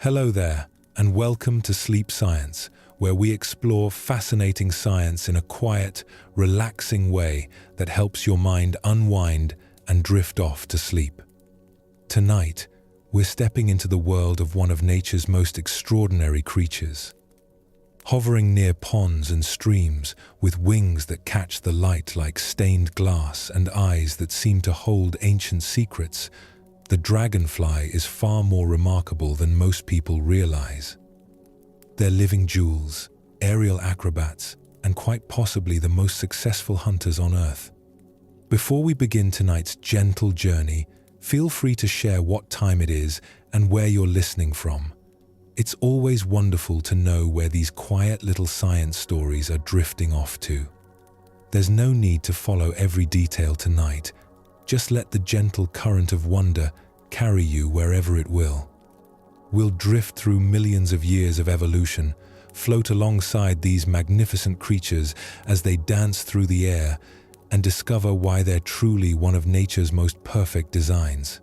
Hello there, and welcome to Sleep Science, where we explore fascinating science in a quiet, relaxing way that helps your mind unwind and drift off to sleep. Tonight, we're stepping into the world of one of nature's most extraordinary creatures. Hovering near ponds and streams, with wings that catch the light like stained glass and eyes that seem to hold ancient secrets, the dragonfly is far more remarkable than most people realize. They're living jewels, aerial acrobats, and quite possibly the most successful hunters on Earth. Before we begin tonight's gentle journey, feel free to share what time it is and where you're listening from. It's always wonderful to know where these quiet little science stories are drifting off to. There's no need to follow every detail tonight. Just let the gentle current of wonder carry you wherever it will. We'll drift through millions of years of evolution, float alongside these magnificent creatures as they dance through the air, and discover why they're truly one of nature's most perfect designs.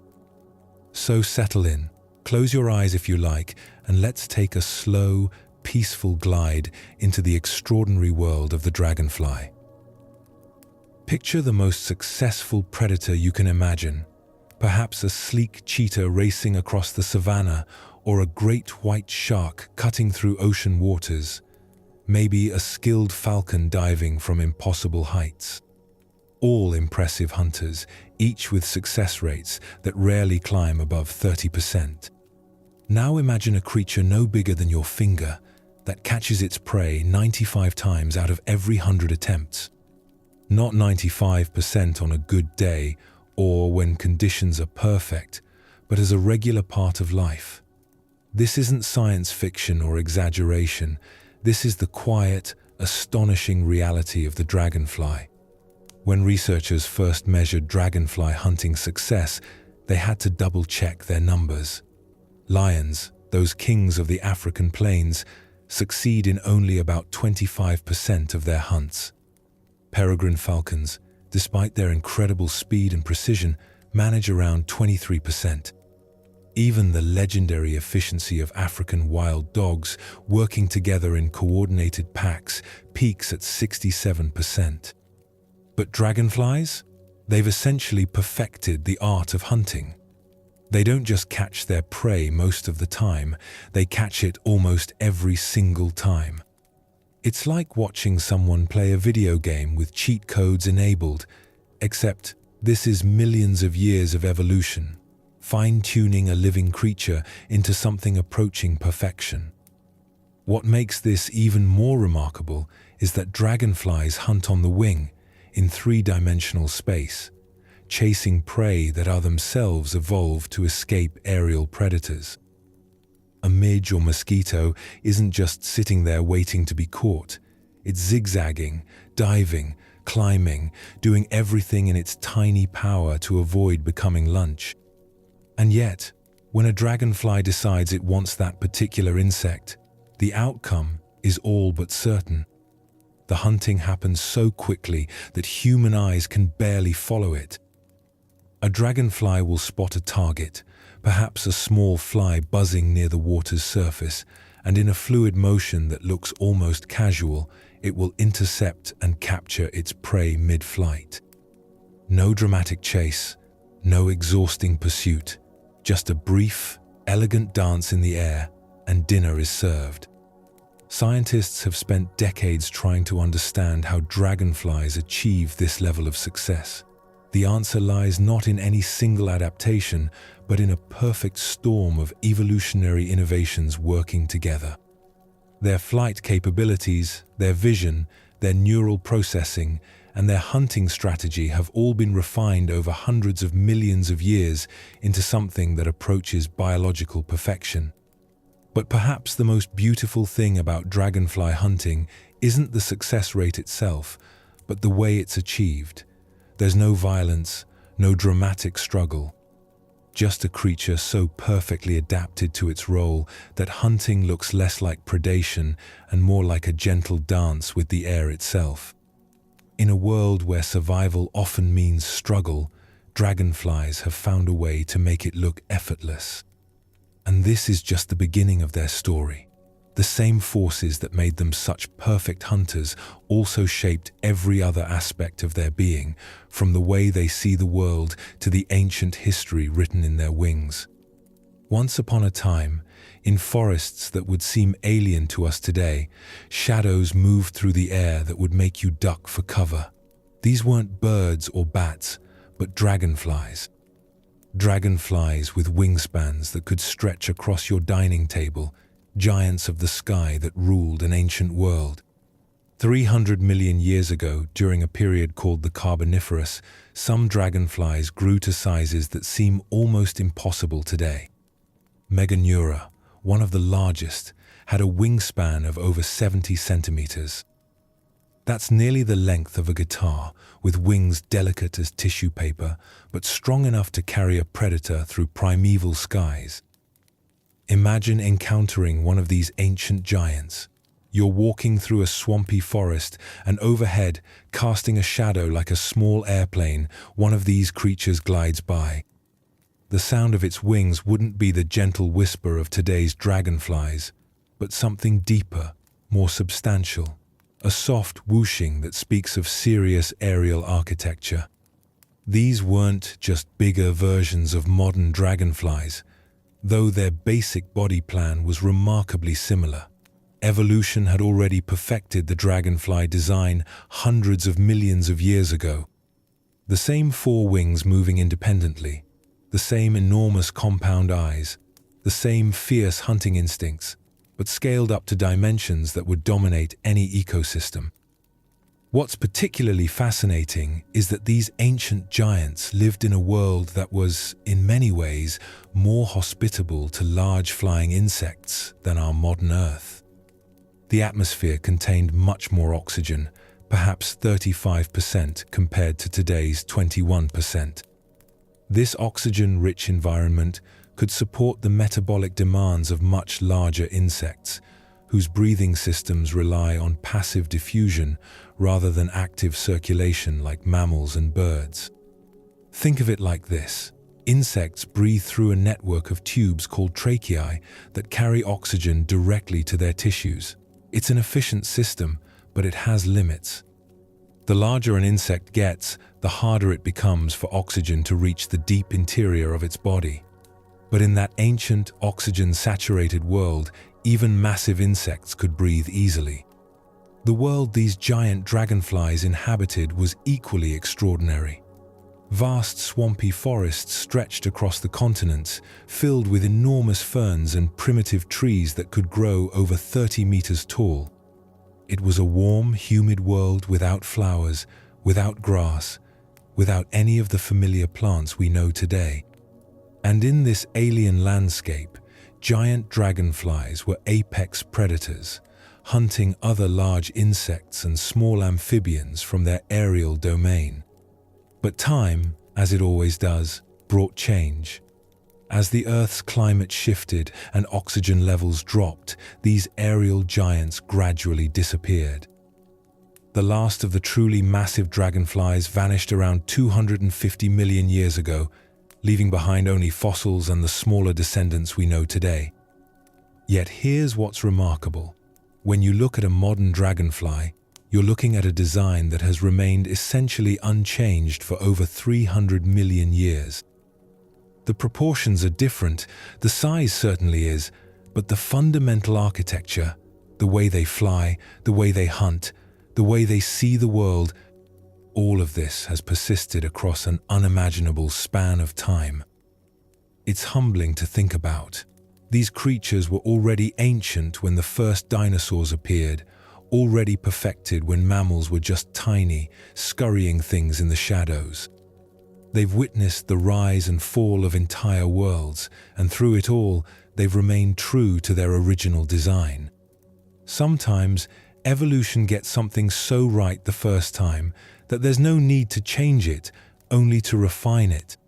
So settle in, close your eyes if you like, and let's take a slow, peaceful glide into the extraordinary world of the dragonfly. Picture the most successful predator you can imagine, perhaps a sleek cheetah racing across the savannah or a great white shark cutting through ocean waters, maybe a skilled falcon diving from impossible heights. All impressive hunters, each with success rates that rarely climb above 30%. Now imagine a creature no bigger than your finger that catches its prey 95 times out of every 100 attempts. Not 95% on a good day or when conditions are perfect, but as a regular part of life. This isn't science fiction or exaggeration. This is the quiet, astonishing reality of the dragonfly. When researchers first measured dragonfly hunting success, they had to double-check their numbers. Lions, those kings of the African plains, succeed in only about 25% of their hunts. Peregrine falcons, despite their incredible speed and precision, manage around 23%. Even the legendary efficiency of African wild dogs working together in coordinated packs peaks at 67%. But dragonflies? They've essentially perfected the art of hunting. They don't just catch their prey most of the time, they catch it almost every single time. It's like watching someone play a video game with cheat codes enabled, except this is millions of years of evolution, fine-tuning a living creature into something approaching perfection. What makes this even more remarkable is that dragonflies hunt on the wing, in three-dimensional space, chasing prey that are themselves evolved to escape aerial predators. A midge or mosquito isn't just sitting there waiting to be caught. It's zigzagging, diving, climbing, doing everything in its tiny power to avoid becoming lunch. And yet, when a dragonfly decides it wants that particular insect, the outcome is all but certain. The hunting happens so quickly that human eyes can barely follow it. A dragonfly will spot a target, perhaps a small fly buzzing near the water's surface, and in a fluid motion that looks almost casual, it will intercept and capture its prey mid-flight. No dramatic chase, no exhausting pursuit, just a brief, elegant dance in the air, and dinner is served. Scientists have spent decades trying to understand how dragonflies achieve this level of success. The answer lies not in any single adaptation, but in a perfect storm of evolutionary innovations working together. Their flight capabilities, their vision, their neural processing, and their hunting strategy have all been refined over hundreds of millions of years into something that approaches biological perfection. But perhaps the most beautiful thing about dragonfly hunting isn't the success rate itself, but the way it's achieved. There's no violence, no dramatic struggle. Just a creature so perfectly adapted to its role that hunting looks less like predation and more like a gentle dance with the air itself. In a world where survival often means struggle, dragonflies have found a way to make it look effortless. And this is just the beginning of their story. The same forces that made them such perfect hunters also shaped every other aspect of their being, from the way they see the world to the ancient history written in their wings. Once upon a time, in forests that would seem alien to us today, shadows moved through the air that would make you duck for cover. These weren't birds or bats, but dragonflies. Dragonflies with wingspans that could stretch across your dining table, giants of the sky that ruled an ancient world. 300 million years ago, during a period called the Carboniferous, some dragonflies grew to sizes that seem almost impossible today. Meganeura, one of the largest, had a wingspan of over 70 centimeters. That's nearly the length of a guitar, with wings delicate as tissue paper, but strong enough to carry a predator through primeval skies. Imagine encountering one of these ancient giants. You're walking through a swampy forest, and overhead, casting a shadow like a small airplane, one of these creatures glides by. The sound of its wings wouldn't be the gentle whisper of today's dragonflies, but something deeper, more substantial. A soft whooshing that speaks of serious aerial architecture. These weren't just bigger versions of modern dragonflies, though their basic body plan was remarkably similar. Evolution had already perfected the dragonfly design hundreds of millions of years ago. The same four wings moving independently, the same enormous compound eyes, the same fierce hunting instincts, but scaled up to dimensions that would dominate any ecosystem. What's particularly fascinating is that these ancient giants lived in a world that was, in many ways, more hospitable to large flying insects than our modern Earth. The atmosphere contained much more oxygen, perhaps 35% compared to today's 21%. This oxygen-rich environment could support the metabolic demands of much larger insects, whose breathing systems rely on passive diffusion rather than active circulation like mammals and birds. Think of it like this. Insects breathe through a network of tubes called tracheae that carry oxygen directly to their tissues. It's an efficient system, but it has limits. The larger an insect gets, the harder it becomes for oxygen to reach the deep interior of its body. But in that ancient, oxygen-saturated world, even massive insects could breathe easily. The world these giant dragonflies inhabited was equally extraordinary. Vast swampy forests stretched across the continents, filled with enormous ferns and primitive trees that could grow over 30 meters tall. It was a warm, humid world without flowers, without grass, without any of the familiar plants we know today. And in this alien landscape, giant dragonflies were apex predators, hunting other large insects and small amphibians from their aerial domain. But time, as it always does, brought change. As the Earth's climate shifted and oxygen levels dropped, these aerial giants gradually disappeared. The last of the truly massive dragonflies vanished around 250 million years ago, leaving behind only fossils and the smaller descendants we know today. Yet here's what's remarkable. When you look at a modern dragonfly, you're looking at a design that has remained essentially unchanged for over 300 million years. The proportions are different, the size certainly is, but the fundamental architecture, the way they fly, the way they hunt, the way they see the world, all of this has persisted across an unimaginable span of time. It's humbling to think about. These creatures were already ancient when the first dinosaurs appeared, already perfected when mammals were just tiny, scurrying things in the shadows. They've witnessed the rise and fall of entire worlds, and through it all, they've remained true to their original design. Sometimes, evolution gets something so right the first time that there's no need to change it, only to refine it.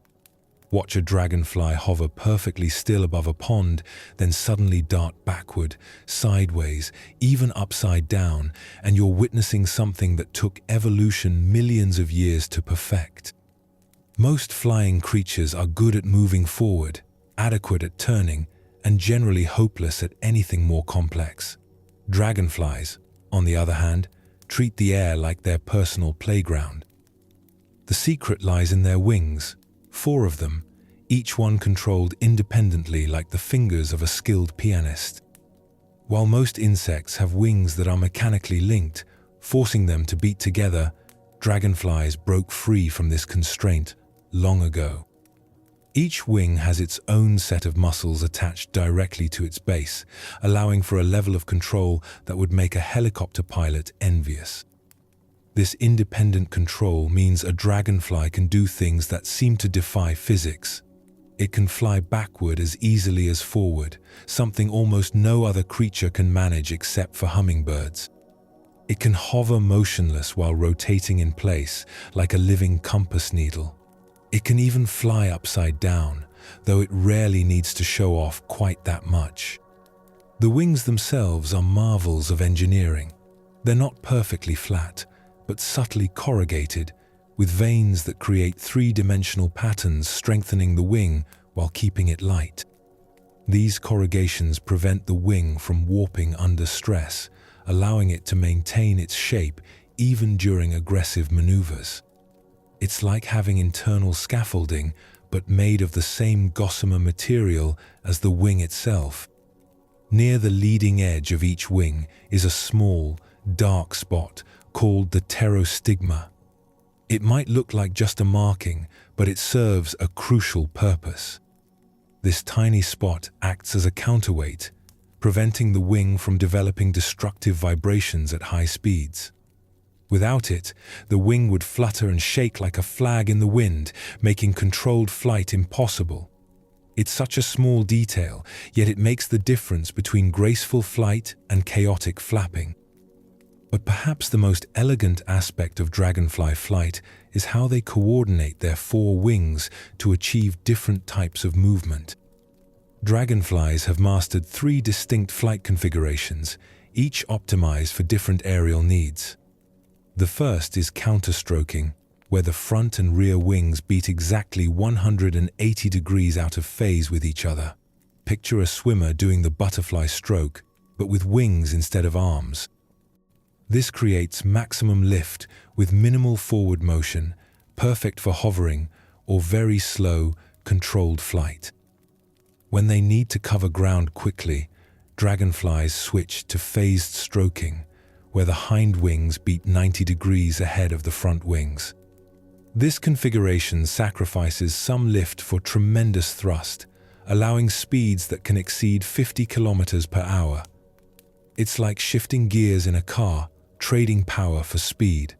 Watch a dragonfly hover perfectly still above a pond, then suddenly dart backward, sideways, even upside down, and you're witnessing something that took evolution millions of years to perfect. Most flying creatures are good at moving forward, adequate at turning, and generally hopeless at anything more complex. Dragonflies, on the other hand, treat the air like their personal playground. The secret lies in their wings, 4 of them, each one controlled independently like the fingers of a skilled pianist. While most insects have wings that are mechanically linked, forcing them to beat together, dragonflies broke free from this constraint long ago. Each wing has its own set of muscles attached directly to its base, allowing for a level of control that would make a helicopter pilot envious. This independent control means a dragonfly can do things that seem to defy physics. It can fly backward as easily as forward, something almost no other creature can manage except for hummingbirds. It can hover motionless while rotating in place, like a living compass needle. It can even fly upside down, though it rarely needs to show off quite that much. The wings themselves are marvels of engineering. They're not perfectly flat, but subtly corrugated, with veins that create 3-dimensional patterns strengthening the wing while keeping it light. These corrugations prevent the wing from warping under stress, allowing it to maintain its shape even during aggressive maneuvers. It's like having internal scaffolding, but made of the same gossamer material as the wing itself. Near the leading edge of each wing is a small, dark spot called the pterostigma. It might look like just a marking, but it serves a crucial purpose. This tiny spot acts as a counterweight, preventing the wing from developing destructive vibrations at high speeds. Without it, the wing would flutter and shake like a flag in the wind, making controlled flight impossible. It's such a small detail, yet it makes the difference between graceful flight and chaotic flapping. But perhaps the most elegant aspect of dragonfly flight is how they coordinate their 4 wings to achieve different types of movement. Dragonflies have mastered 3 distinct flight configurations, each optimized for different aerial needs. The first is counterstroking, where the front and rear wings beat exactly 180 degrees out of phase with each other. Picture a swimmer doing the butterfly stroke, but with wings instead of arms. This creates maximum lift with minimal forward motion, perfect for hovering or very slow, controlled flight. When they need to cover ground quickly, dragonflies switch to phased stroking, where the hind wings beat 90 degrees ahead of the front wings. This configuration sacrifices some lift for tremendous thrust, allowing speeds that can exceed 50 kilometers per hour. It's like shifting gears in a car, trading power for speed.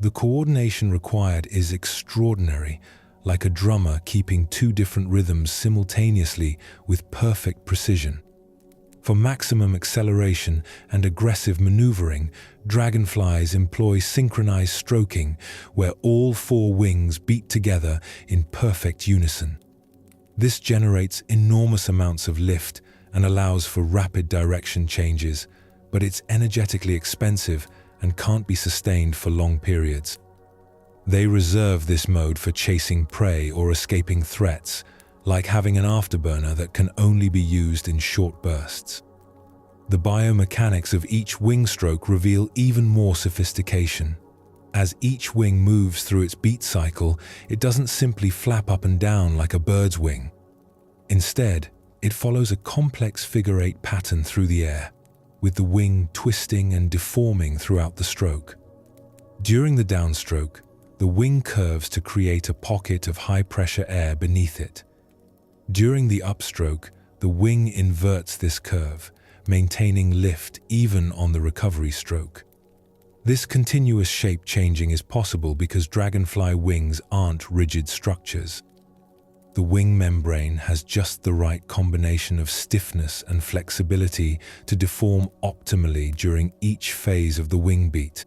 The coordination required is extraordinary, like a drummer keeping 2 different rhythms simultaneously with perfect precision. For maximum acceleration and aggressive maneuvering, dragonflies employ synchronized stroking, where all 4 wings beat together in perfect unison. This generates enormous amounts of lift and allows for rapid direction changes, but it's energetically expensive and can't be sustained for long periods. They reserve this mode for chasing prey or escaping threats, like having an afterburner that can only be used in short bursts. The biomechanics of each wing stroke reveal even more sophistication. As each wing moves through its beat cycle, it doesn't simply flap up and down like a bird's wing. Instead, it follows a complex figure-8 pattern through the air, with the wing twisting and deforming throughout the stroke. During the downstroke, the wing curves to create a pocket of high-pressure air beneath it. During the upstroke, the wing inverts this curve, maintaining lift even on the recovery stroke. This continuous shape changing is possible because dragonfly wings aren't rigid structures. The wing membrane has just the right combination of stiffness and flexibility to deform optimally during each phase of the wing beat.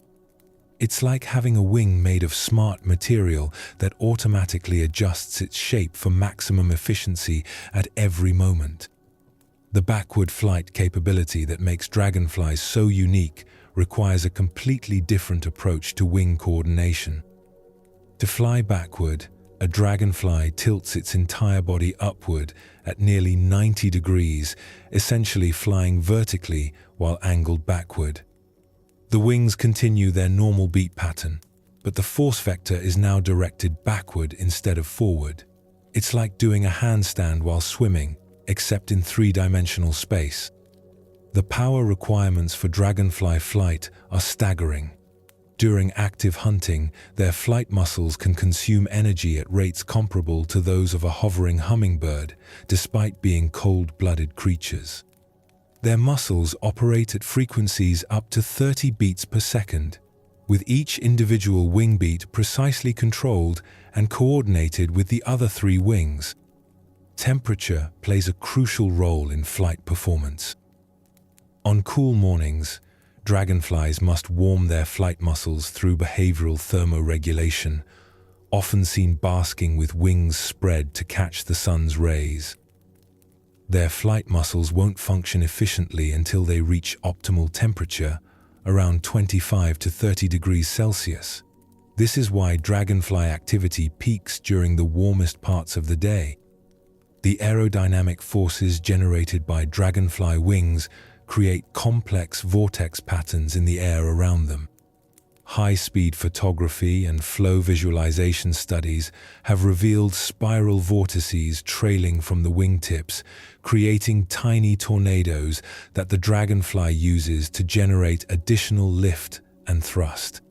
It's like having a wing made of smart material that automatically adjusts its shape for maximum efficiency at every moment. The backward flight capability that makes dragonflies so unique requires a completely different approach to wing coordination. To fly backward, A dragonfly tilts its entire body upward at nearly 90 degrees, essentially flying vertically while angled backward. The wings continue their normal beat pattern, but the force vector is now directed backward instead of forward. It's like doing a handstand while swimming, except in three-dimensional space. The power requirements for dragonfly flight are staggering. During active hunting, their flight muscles can consume energy at rates comparable to those of a hovering hummingbird, despite being cold-blooded creatures. Their muscles operate at frequencies up to 30 beats per second, with each individual wing beat precisely controlled and coordinated with the other three wings. Temperature plays a crucial role in flight performance. On cool mornings, dragonflies must warm their flight muscles through behavioral thermoregulation, often seen basking with wings spread to catch the sun's rays. Their flight muscles won't function efficiently until they reach optimal temperature, around 25 to 30 degrees Celsius. This is why dragonfly activity peaks during the warmest parts of the day. The aerodynamic forces generated by dragonfly wings create complex vortex patterns in the air around them. High-speed photography and flow visualization studies have revealed spiral vortices trailing from the wingtips, creating tiny tornadoes that the dragonfly uses to generate additional lift and thrust.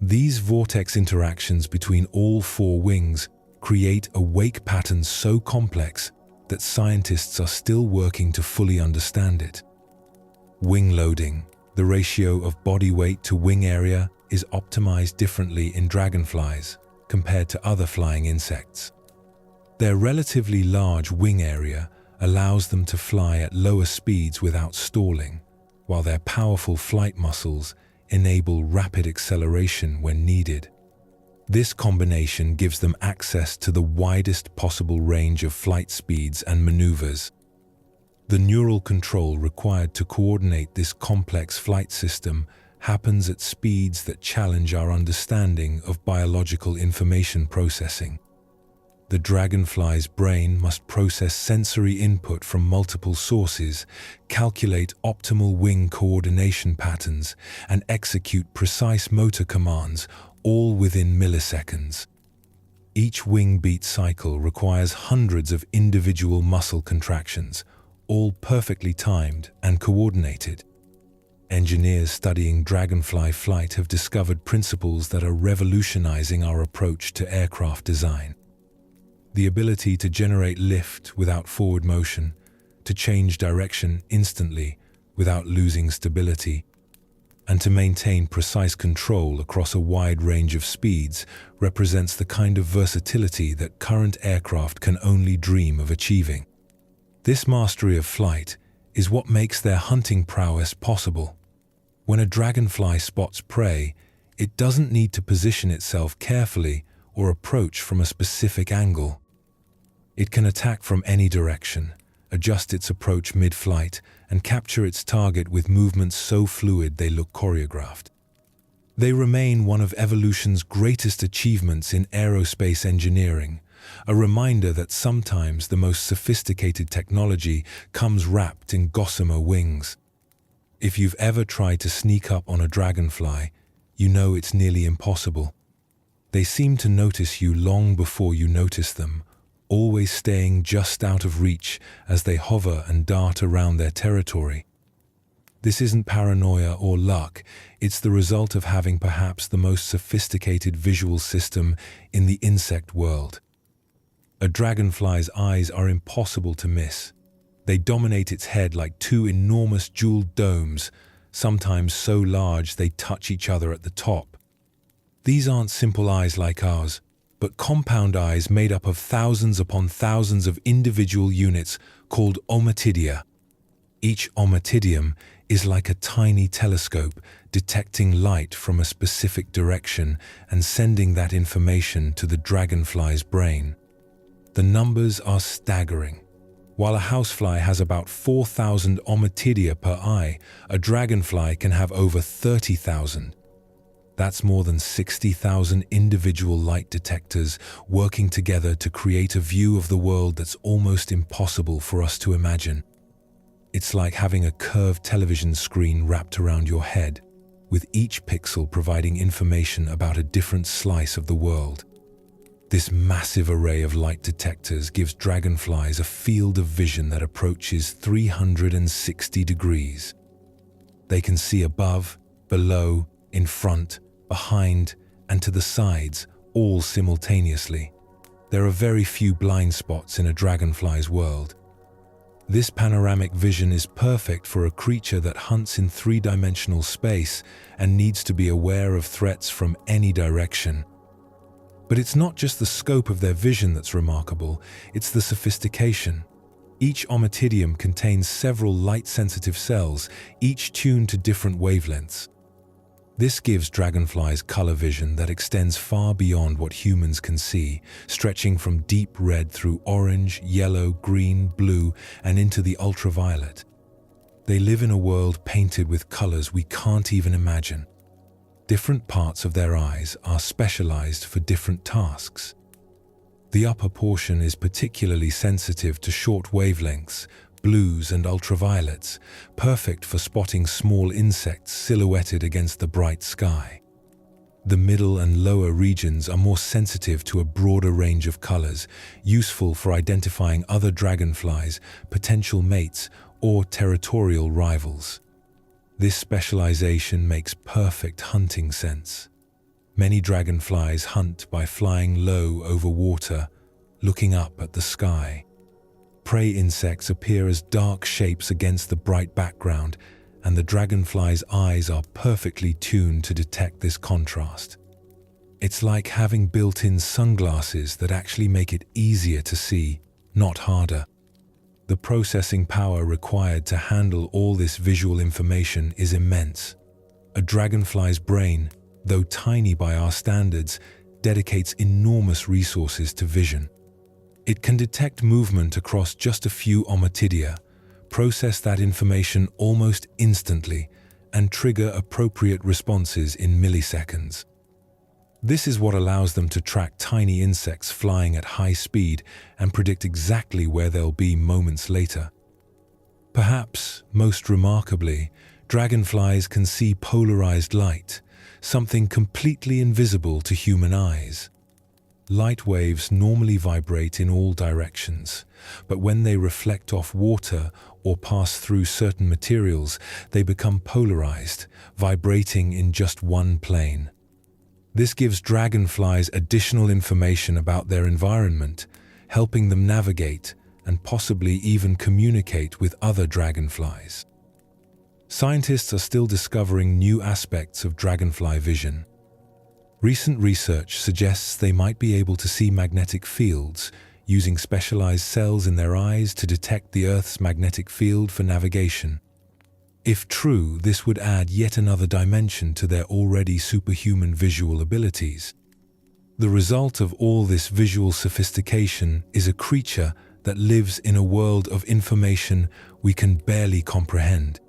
These vortex interactions between all four wings create a wake pattern so complex that scientists are still working to fully understand it. Wing loading, the ratio of body weight to wing area, is optimized differently in dragonflies compared to other flying insects. Their relatively large wing area allows them to fly at lower speeds without stalling, while their powerful flight muscles enable rapid acceleration when needed. This combination gives them access to the widest possible range of flight speeds and maneuvers. The neural control required to coordinate this complex flight system happens at speeds that challenge our understanding of biological information processing. The dragonfly's brain must process sensory input from multiple sources, calculate optimal wing coordination patterns, and execute precise motor commands, all within milliseconds. Each wing beat cycle requires hundreds of individual muscle contractions, all perfectly timed and coordinated. Engineers studying dragonfly flight have discovered principles that are revolutionizing our approach to aircraft design. The ability to generate lift without forward motion, to change direction instantly without losing stability, and to maintain precise control across a wide range of speeds represents the kind of versatility that current aircraft can only dream of achieving. This mastery of flight is what makes their hunting prowess possible. When a dragonfly spots prey, it doesn't need to position itself carefully or approach from a specific angle. It can attack from any direction, adjust its approach mid-flight, and capture its target with movements so fluid they look choreographed. They remain one of evolution's greatest achievements in aerospace engineering, a reminder that sometimes the most sophisticated technology comes wrapped in gossamer wings. If you've ever tried to sneak up on a dragonfly, you know it's nearly impossible. They seem to notice you long before you notice them, always staying just out of reach as they hover and dart around their territory. This isn't paranoia or luck, it's the result of having perhaps the most sophisticated visual system in the insect world. A dragonfly's eyes are impossible to miss. They dominate its head like two enormous jeweled domes, sometimes so large they touch each other at the top. These aren't simple eyes like ours, but compound eyes made up of thousands upon thousands of individual units called ommatidia. Each ommatidium is like a tiny telescope detecting light from a specific direction and sending that information to the dragonfly's brain. The numbers are staggering. While a housefly has about 4,000 ommatidia per eye, a dragonfly can have over 30,000. That's more than 60,000 individual light detectors working together to create a view of the world that's almost impossible for us to imagine. It's like having a curved television screen wrapped around your head, with each pixel providing information about a different slice of the world. This massive array of light detectors gives dragonflies a field of vision that approaches 360 degrees. They can see above, below, in front, behind, and to the sides, all simultaneously. There are very few blind spots in a dragonfly's world. This panoramic vision is perfect for a creature that hunts in three-dimensional space and needs to be aware of threats from any direction. But it's not just the scope of their vision that's remarkable, it's the sophistication. Each ommatidium contains several light-sensitive cells, each tuned to different wavelengths. This gives dragonflies color vision that extends far beyond what humans can see, stretching from deep red through orange, yellow, green, blue, and into the ultraviolet. They live in a world painted with colors we can't even imagine. Different parts of their eyes are specialized for different tasks. The upper portion is particularly sensitive to short wavelengths, blues and ultraviolets, perfect for spotting small insects silhouetted against the bright sky. The middle and lower regions are more sensitive to a broader range of colors, useful for identifying other dragonflies, potential mates, or territorial rivals. This specialization makes perfect hunting sense. Many dragonflies hunt by flying low over water, looking up at the sky. Prey insects appear as dark shapes against the bright background, and the dragonfly's eyes are perfectly tuned to detect this contrast. It's like having built-in sunglasses that actually make it easier to see, not harder. The processing power required to handle all this visual information is immense. A dragonfly's brain, though tiny by our standards, dedicates enormous resources to vision. It can detect movement across just a few ommatidia, process that information almost instantly, and trigger appropriate responses in milliseconds. This is what allows them to track tiny insects flying at high speed and predict exactly where they'll be moments later. Perhaps, most remarkably, dragonflies can see polarized light, something completely invisible to human eyes. Light waves normally vibrate in all directions, but when they reflect off water or pass through certain materials, they become polarized, vibrating in just one plane. This gives dragonflies additional information about their environment, helping them navigate and possibly even communicate with other dragonflies. Scientists are still discovering new aspects of dragonfly vision. Recent research suggests they might be able to see magnetic fields, using specialized cells in their eyes to detect the Earth's magnetic field for navigation. If true, this would add yet another dimension to their already superhuman visual abilities. The result of all this visual sophistication is a creature that lives in a world of information we can barely comprehend.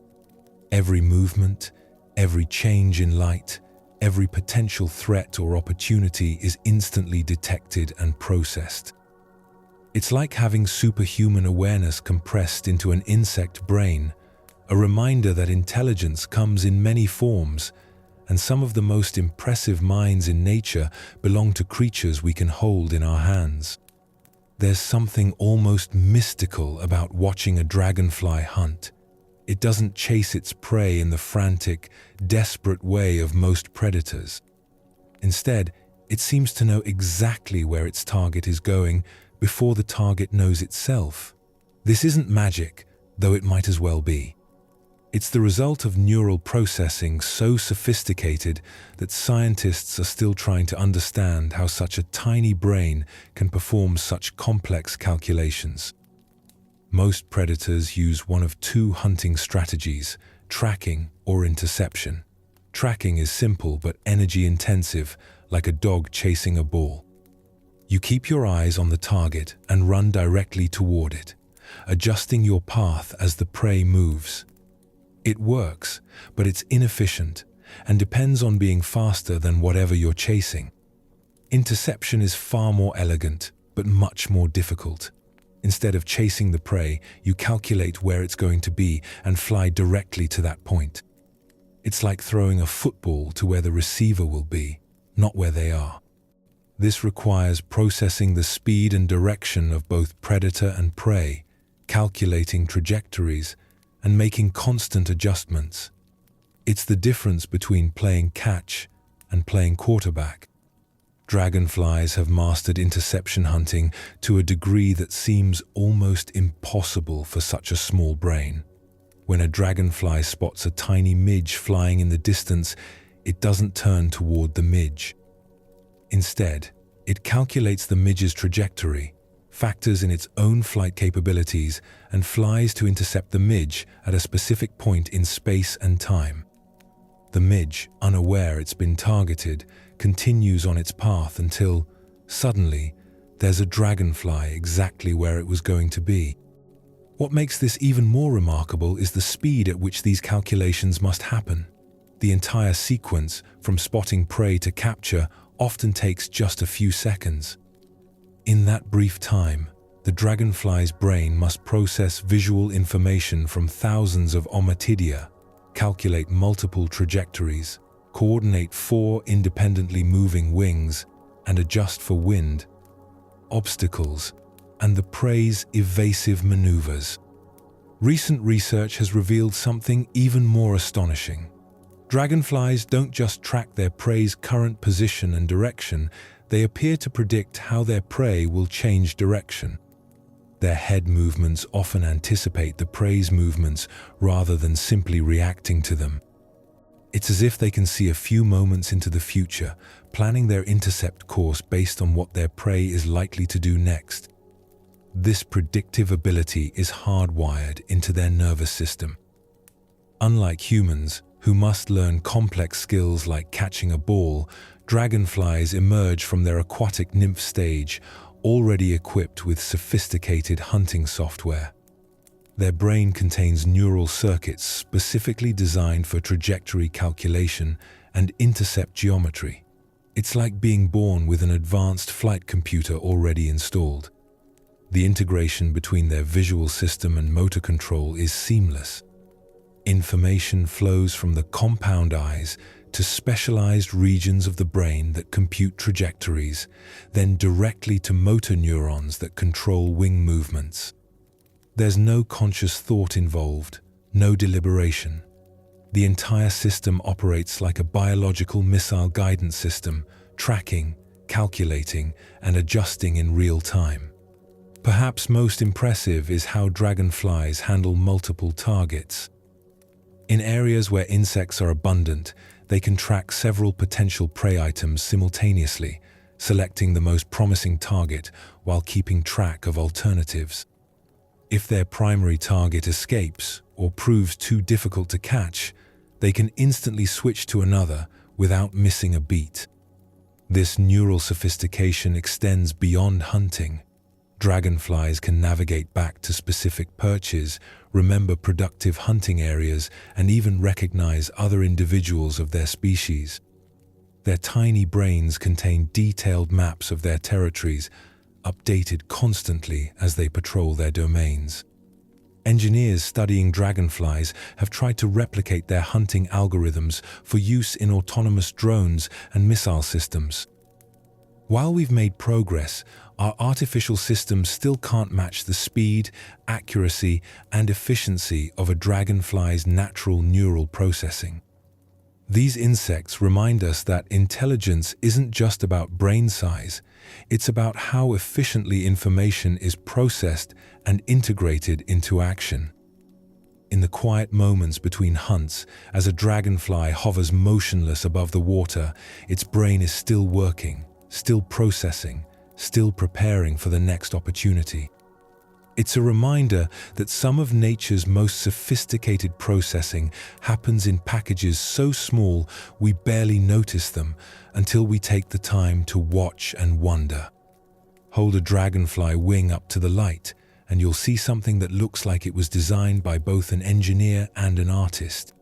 Every movement, every change in light, every potential threat or opportunity is instantly detected and processed. It's like having superhuman awareness compressed into an insect brain, a reminder that intelligence comes in many forms, and some of the most impressive minds in nature belong to creatures we can hold in our hands. There's something almost mystical about watching a dragonfly hunt. It doesn't chase its prey in the frantic, desperate way of most predators. Instead, it seems to know exactly where its target is going before the target knows itself. This isn't magic, though it might as well be. It's the result of neural processing so sophisticated that scientists are still trying to understand how such a tiny brain can perform such complex calculations. Most predators use one of two hunting strategies, tracking or interception. Tracking is simple but energy-intensive, like a dog chasing a ball. You keep your eyes on the target and run directly toward it, adjusting your path as the prey moves. It works, but it's inefficient, and depends on being faster than whatever you're chasing. Interception is far more elegant, but much more difficult. Instead of chasing the prey, you calculate where it's going to be and fly directly to that point. It's like throwing a football to where the receiver will be, not where they are. This requires processing the speed and direction of both predator and prey, calculating trajectories, and making constant adjustments. It's the difference between playing catch and playing quarterback. Dragonflies have mastered interception hunting to a degree that seems almost impossible for such a small brain. When a dragonfly spots a tiny midge flying in the distance, it doesn't turn toward the midge. Instead, it calculates the midge's trajectory, factors in its own flight capabilities, and flies to intercept the midge at a specific point in space and time. The midge, unaware it's been targeted, continues on its path until, suddenly, there's a dragonfly exactly where it was going to be. What makes this even more remarkable is the speed at which these calculations must happen. The entire sequence, from spotting prey to capture, often takes just a few seconds. In that brief time, the dragonfly's brain must process visual information from thousands of ommatidia, calculate multiple trajectories, coordinate 4 independently moving wings, and adjust for wind, obstacles, and the prey's evasive maneuvers. Recent research has revealed something even more astonishing. Dragonflies don't just track their prey's current position and direction, they appear to predict how their prey will change direction. Their head movements often anticipate the prey's movements rather than simply reacting to them. It's as if they can see a few moments into the future, planning their intercept course based on what their prey is likely to do next. This predictive ability is hardwired into their nervous system. Unlike humans, who must learn complex skills like catching a ball, dragonflies emerge from their aquatic nymph stage, already equipped with sophisticated hunting software. Their brain contains neural circuits specifically designed for trajectory calculation and intercept geometry. It's like being born with an advanced flight computer already installed. The integration between their visual system and motor control is seamless. Information flows from the compound eyes to specialized regions of the brain that compute trajectories, then directly to motor neurons that control wing movements. There's no conscious thought involved, no deliberation. The entire system operates like a biological missile guidance system, tracking, calculating, and adjusting in real time. Perhaps most impressive is how dragonflies handle multiple targets. In areas where insects are abundant, they can track several potential prey items simultaneously, selecting the most promising target while keeping track of alternatives. If their primary target escapes or proves too difficult to catch, they can instantly switch to another without missing a beat. This neural sophistication extends beyond hunting. Dragonflies can navigate back to specific perches, remember productive hunting areas, and even recognize other individuals of their species. Their tiny brains contain detailed maps of their territories, updated constantly as they patrol their domains. Engineers studying dragonflies have tried to replicate their hunting algorithms for use in autonomous drones and missile systems. While we've made progress, our artificial systems still can't match the speed, accuracy, and efficiency of a dragonfly's natural neural processing. These insects remind us that intelligence isn't just about brain size, it's about how efficiently information is processed and integrated into action. In the quiet moments between hunts, as a dragonfly hovers motionless above the water, its brain is still working, still processing, still preparing for the next opportunity. It's a reminder that some of nature's most sophisticated processing happens in packages so small we barely notice them until we take the time to watch and wonder. Hold a dragonfly wing up to the light, and you'll see something that looks like it was designed by both an engineer and an artist.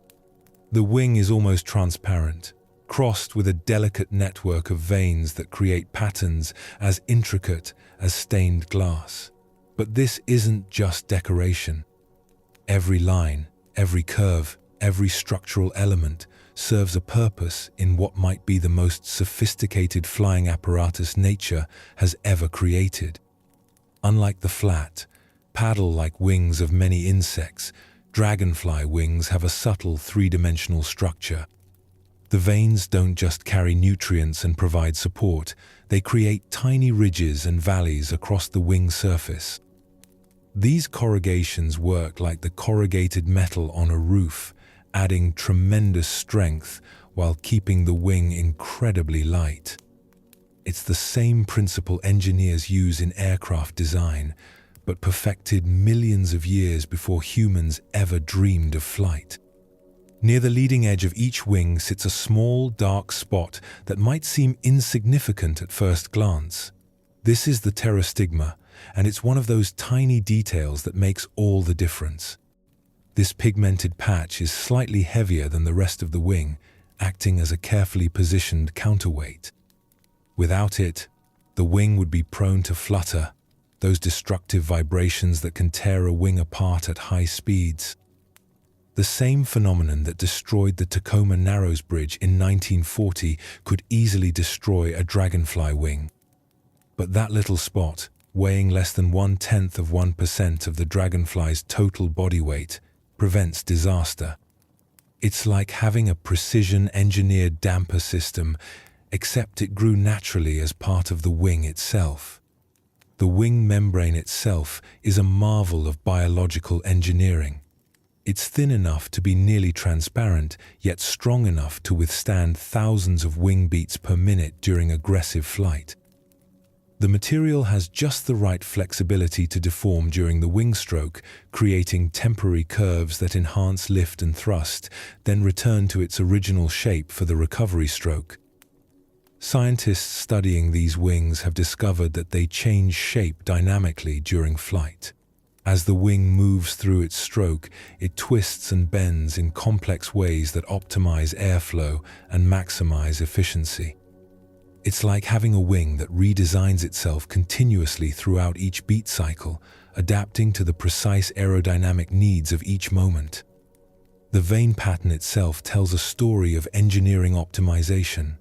The wing is almost transparent, crossed with a delicate network of veins that create patterns as intricate as stained glass. But this isn't just decoration. Every line, every curve, every structural element serves a purpose in what might be the most sophisticated flying apparatus nature has ever created. Unlike the flat, paddle-like wings of many insects, dragonfly wings have a subtle three-dimensional structure. The veins don't just carry nutrients and provide support, they create tiny ridges and valleys across the wing surface. These corrugations work like the corrugated metal on a roof, adding tremendous strength while keeping the wing incredibly light. It's the same principle engineers use in aircraft design, but perfected millions of years before humans ever dreamed of flight. Near the leading edge of each wing sits a small, dark spot that might seem insignificant at first glance. This is the pterostigma, and it's one of those tiny details that makes all the difference. This pigmented patch is slightly heavier than the rest of the wing, acting as a carefully positioned counterweight. Without it, the wing would be prone to flutter, those destructive vibrations that can tear a wing apart at high speeds. The same phenomenon that destroyed the Tacoma Narrows Bridge in 1940 could easily destroy a dragonfly wing. But that little spot, weighing less than 0.1% of the dragonfly's total body weight, prevents disaster. It's like having a precision-engineered damper system, except it grew naturally as part of the wing itself. The wing membrane itself is a marvel of biological engineering. It's thin enough to be nearly transparent, yet strong enough to withstand thousands of wing beats per minute during aggressive flight. The material has just the right flexibility to deform during the wing stroke, creating temporary curves that enhance lift and thrust, then return to its original shape for the recovery stroke. Scientists studying these wings have discovered that they change shape dynamically during flight. As the wing moves through its stroke, it twists and bends in complex ways that optimize airflow and maximize efficiency. It's like having a wing that redesigns itself continuously throughout each beat cycle, adapting to the precise aerodynamic needs of each moment. The vein pattern itself tells a story of engineering optimization.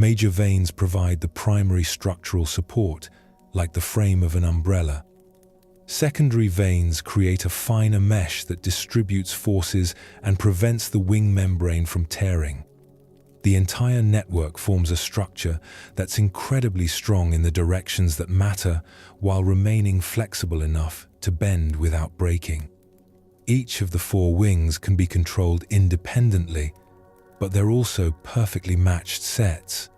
Major veins provide the primary structural support, like the frame of an umbrella. Secondary veins create a finer mesh that distributes forces and prevents the wing membrane from tearing. The entire network forms a structure that's incredibly strong in the directions that matter while remaining flexible enough to bend without breaking. Each of the four wings can be controlled independently, but they're also perfectly matched sets.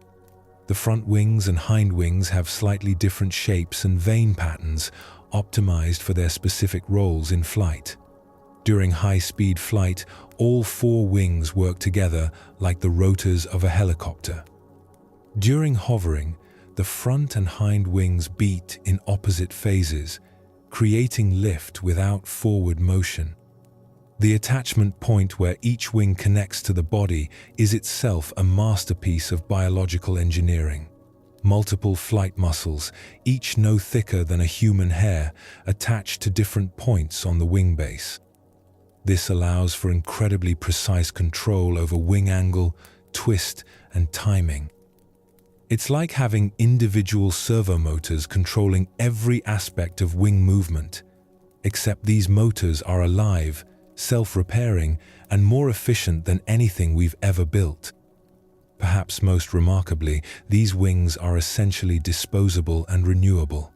The front wings and hind wings have slightly different shapes and vein patterns, optimized for their specific roles in flight. During high-speed flight, all four wings work together like the rotors of a helicopter. During hovering, the front and hind wings beat in opposite phases, creating lift without forward motion. The attachment point where each wing connects to the body is itself a masterpiece of biological engineering. Multiple flight muscles, each no thicker than a human hair, attached to different points on the wing base. This allows for incredibly precise control over wing angle, twist, and timing. It's like having individual servo motors controlling every aspect of wing movement, except these motors are alive, self-repairing, and more efficient than anything we've ever built. Perhaps most remarkably, these wings are essentially disposable and renewable.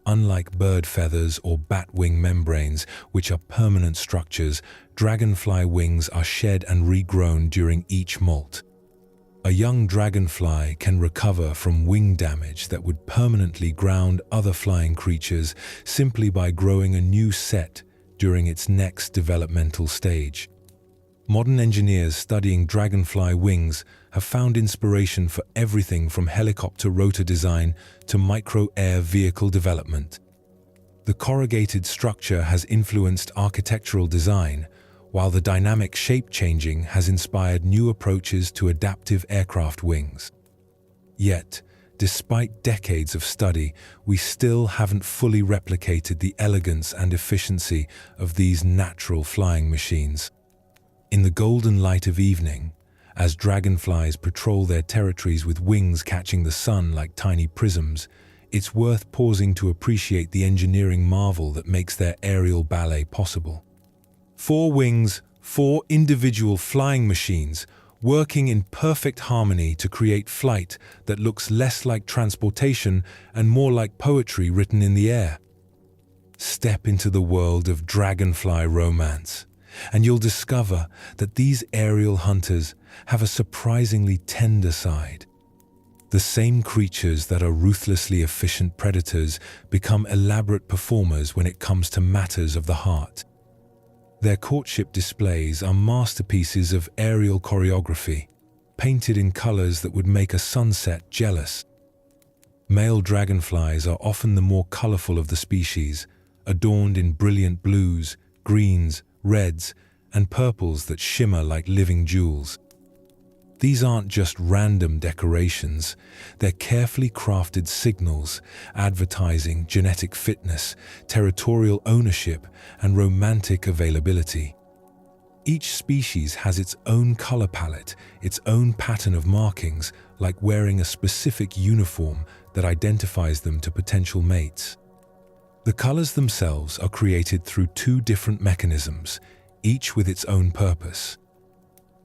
Unlike bird feathers or bat wing membranes, which are permanent structures, dragonfly wings are shed and regrown during each molt. A young dragonfly can recover from wing damage that would permanently ground other flying creatures simply by growing a new set during its next developmental stage. Modern engineers studying dragonfly wings have found inspiration for everything from helicopter rotor design to micro-air vehicle development. The corrugated structure has influenced architectural design, while the dynamic shape changing has inspired new approaches to adaptive aircraft wings. Yet, despite decades of study, we still haven't fully replicated the elegance and efficiency of these natural flying machines. In the golden light of evening, as dragonflies patrol their territories with wings catching the sun like tiny prisms, it's worth pausing to appreciate the engineering marvel that makes their aerial ballet possible. 4 wings, 4 individual flying machines, working in perfect harmony to create flight that looks less like transportation and more like poetry written in the air. Step into the world of dragonfly romance, and you'll discover that these aerial hunters have a surprisingly tender side. The same creatures that are ruthlessly efficient predators become elaborate performers when it comes to matters of the heart. Their courtship displays are masterpieces of aerial choreography, painted in colors that would make a sunset jealous. Male dragonflies are often the more colorful of the species, adorned in brilliant blues, greens, reds, and purples that shimmer like living jewels. These aren't just random decorations, they're carefully crafted signals, advertising genetic fitness, territorial ownership, and romantic availability. Each species has its own color palette, its own pattern of markings, like wearing a specific uniform that identifies them to potential mates. The colors themselves are created through 2 different mechanisms, each with its own purpose.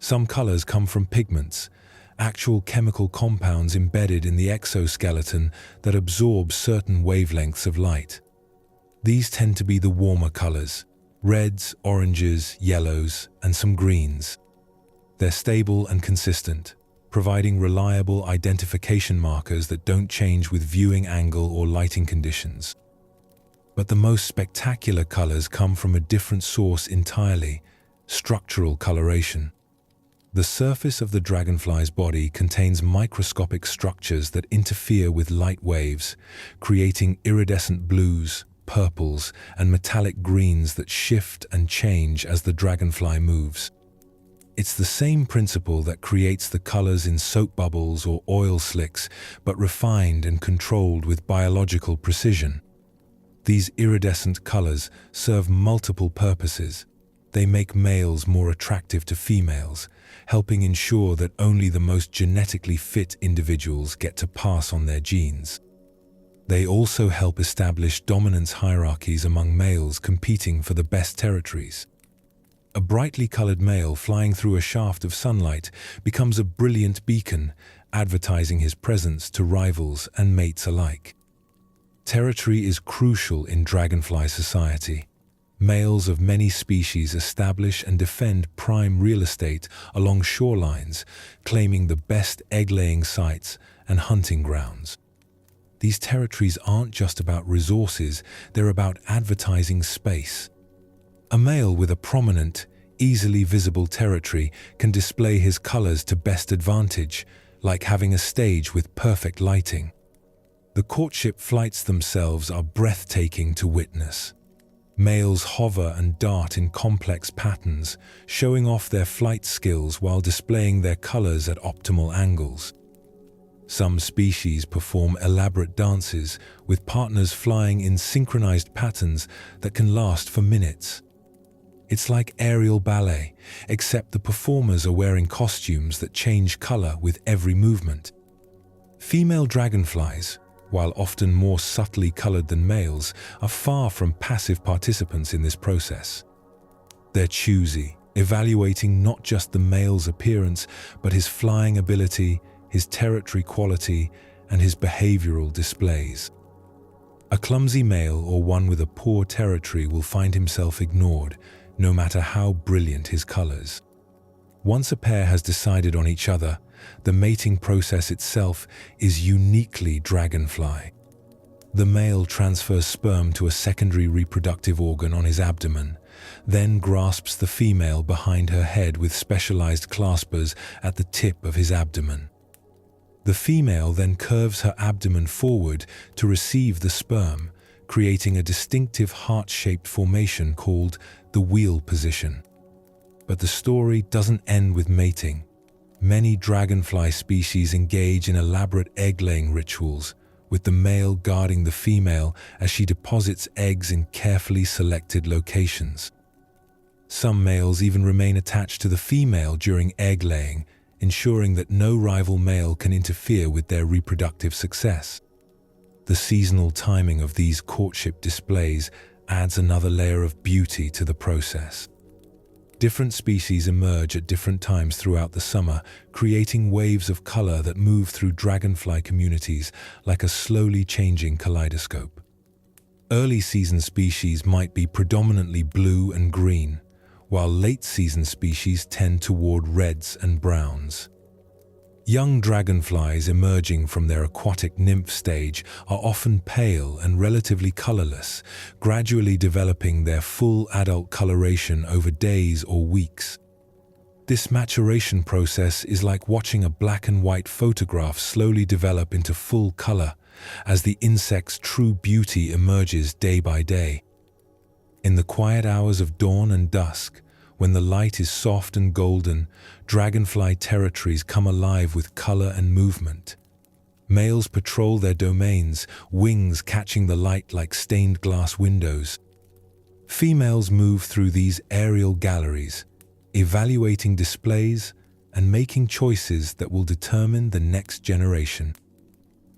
Some colors come from pigments, actual chemical compounds embedded in the exoskeleton that absorb certain wavelengths of light. These tend to be the warmer colors: reds, oranges, yellows, and some greens. They're stable and consistent, providing reliable identification markers that don't change with viewing angle or lighting conditions. But the most spectacular colors come from a different source entirely: structural coloration. The surface of the dragonfly's body contains microscopic structures that interfere with light waves, creating iridescent blues, purples, and metallic greens that shift and change as the dragonfly moves. It's the same principle that creates the colors in soap bubbles or oil slicks, but refined and controlled with biological precision. These iridescent colors serve multiple purposes. They make males more attractive to females, helping ensure that only the most genetically fit individuals get to pass on their genes. They also help establish dominance hierarchies among males competing for the best territories. A brightly colored male flying through a shaft of sunlight becomes a brilliant beacon, advertising his presence to rivals and mates alike. Territory is crucial in dragonfly society. Males of many species establish and defend prime real estate along shorelines, claiming the best egg-laying sites and hunting grounds. These territories aren't just about resources, they're about advertising space. A male with a prominent, easily visible territory can display his colors to best advantage, like having a stage with perfect lighting. The courtship flights themselves are breathtaking to witness. Males hover and dart in complex patterns, showing off their flight skills while displaying their colors at optimal angles. Some species perform elaborate dances, with partners flying in synchronized patterns that can last for minutes. It's like aerial ballet, except the performers are wearing costumes that change color with every movement. Female dragonflies, while often more subtly colored than males, are far from passive participants in this process. They're choosy, evaluating not just the male's appearance, but his flying ability, his territory quality, and his behavioral displays. A clumsy male or one with a poor territory will find himself ignored, no matter how brilliant his colors. Once a pair has decided on each other, the mating process itself is uniquely dragonfly. The male transfers sperm to a secondary reproductive organ on his abdomen, then grasps the female behind her head with specialized claspers at the tip of his abdomen. The female then curves her abdomen forward to receive the sperm, creating a distinctive heart-shaped formation called the wheel position. But the story doesn't end with mating. Many dragonfly species engage in elaborate egg-laying rituals, with the male guarding the female as she deposits eggs in carefully selected locations. Some males even remain attached to the female during egg-laying, ensuring that no rival male can interfere with their reproductive success. The seasonal timing of these courtship displays adds another layer of beauty to the process. Different species emerge at different times throughout the summer, creating waves of color that move through dragonfly communities like a slowly changing kaleidoscope. Early season species might be predominantly blue and green, while late season species tend toward reds and browns. Young dragonflies emerging from their aquatic nymph stage are often pale and relatively colorless, gradually developing their full adult coloration over days or weeks. This maturation process is like watching a black and white photograph slowly develop into full color, as the insect's true beauty emerges day by day. In the quiet hours of dawn and dusk, when the light is soft and golden, dragonfly territories come alive with color and movement. Males patrol their domains, wings catching the light like stained glass windows. Females move through these aerial galleries, evaluating displays and making choices that will determine the next generation.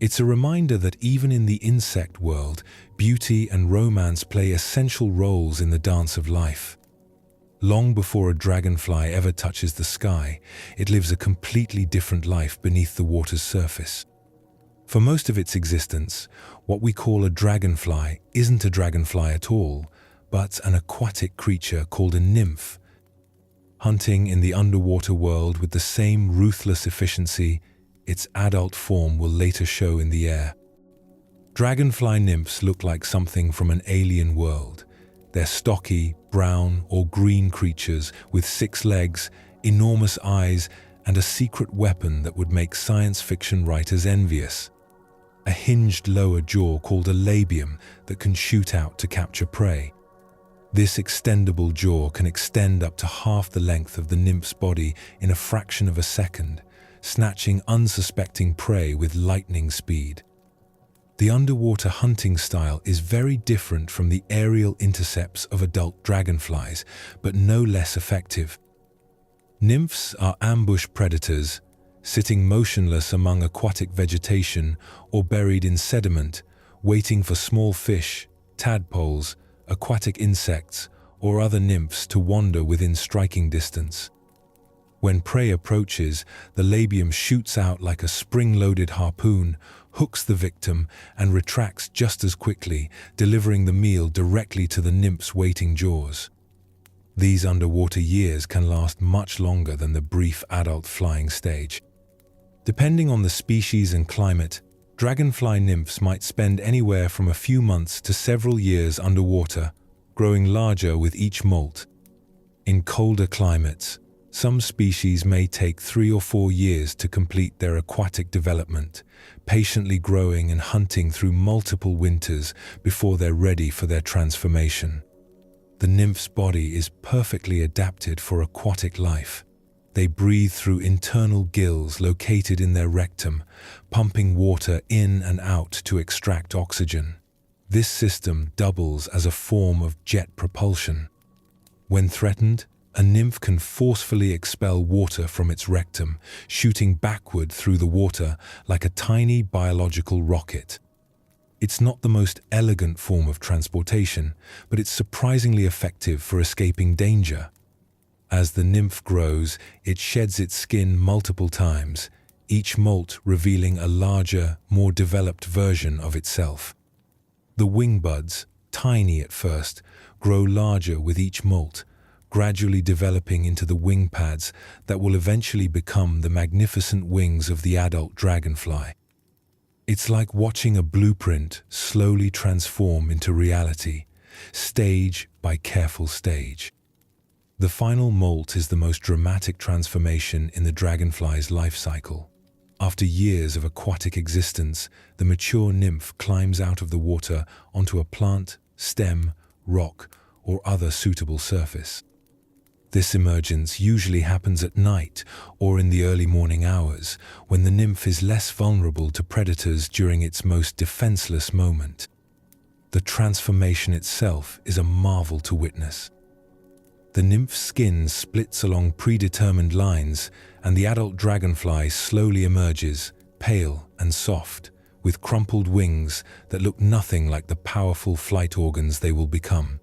It's a reminder that even in the insect world, beauty and romance play essential roles in the dance of life. Long before a dragonfly ever touches the sky, it lives a completely different life beneath the water's surface. For most of its existence, what we call a dragonfly isn't a dragonfly at all, but an aquatic creature called a nymph, hunting in the underwater world with the same ruthless efficiency its adult form will later show in the air. Dragonfly nymphs look like something from an alien world. They're stocky, brown or green creatures with 6 legs, enormous eyes, and a secret weapon that would make science fiction writers envious. A hinged lower jaw called a labium that can shoot out to capture prey. This extendable jaw can extend up to half the length of the nymph's body in a fraction of a second, snatching unsuspecting prey with lightning speed. The underwater hunting style is very different from the aerial intercepts of adult dragonflies, but no less effective. Nymphs are ambush predators, sitting motionless among aquatic vegetation or buried in sediment, waiting for small fish, tadpoles, aquatic insects, or other nymphs to wander within striking distance. When prey approaches, the labium shoots out like a spring-loaded harpoon, hooks the victim, and retracts just as quickly, delivering the meal directly to the nymph's waiting jaws. These underwater years can last much longer than the brief adult flying stage. Depending on the species and climate, dragonfly nymphs might spend anywhere from a few months to several years underwater, growing larger with each molt. In colder climates, some species may take 3 or 4 years to complete their aquatic development, patiently growing and hunting through multiple winters before they're ready for their transformation. The nymph's body is perfectly adapted for aquatic life. They breathe through internal gills located in their rectum, pumping water in and out to extract oxygen. This system doubles as a form of jet propulsion. When threatened, a nymph can forcefully expel water from its rectum, shooting backward through the water like a tiny biological rocket. It's not the most elegant form of transportation, but it's surprisingly effective for escaping danger. As the nymph grows, it sheds its skin multiple times, each molt revealing a larger, more developed version of itself. The wing buds, tiny at first, grow larger with each molt, gradually developing into the wing pads that will eventually become the magnificent wings of the adult dragonfly. It's like watching a blueprint slowly transform into reality, stage by careful stage. The final molt is the most dramatic transformation in the dragonfly's life cycle. After years of aquatic existence, the mature nymph climbs out of the water onto a plant, stem, rock, or other suitable surface. This emergence usually happens at night or in the early morning hours, when the nymph is less vulnerable to predators during its most defenseless moment. The transformation itself is a marvel to witness. The nymph's skin splits along predetermined lines, and the adult dragonfly slowly emerges, pale and soft, with crumpled wings that look nothing like the powerful flight organs they will become.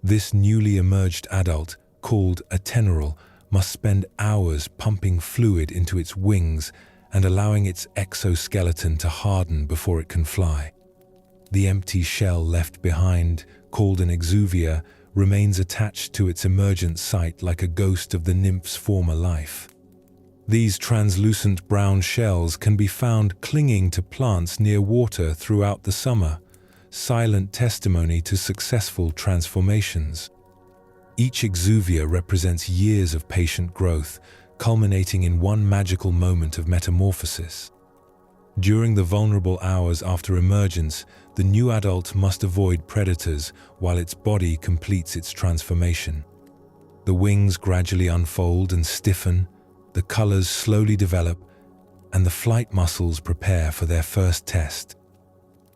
This newly emerged adult, called a teneral, must spend hours pumping fluid into its wings and allowing its exoskeleton to harden before it can fly. The empty shell left behind, called an exuvia, remains attached to its emergent site like a ghost of the nymph's former life. These translucent brown shells can be found clinging to plants near water throughout the summer, silent testimony to successful transformations. Each exuvia represents years of patient growth, culminating in one magical moment of metamorphosis. During the vulnerable hours after emergence, the new adult must avoid predators while its body completes its transformation. The wings gradually unfold and stiffen, the colors slowly develop, and the flight muscles prepare for their first test.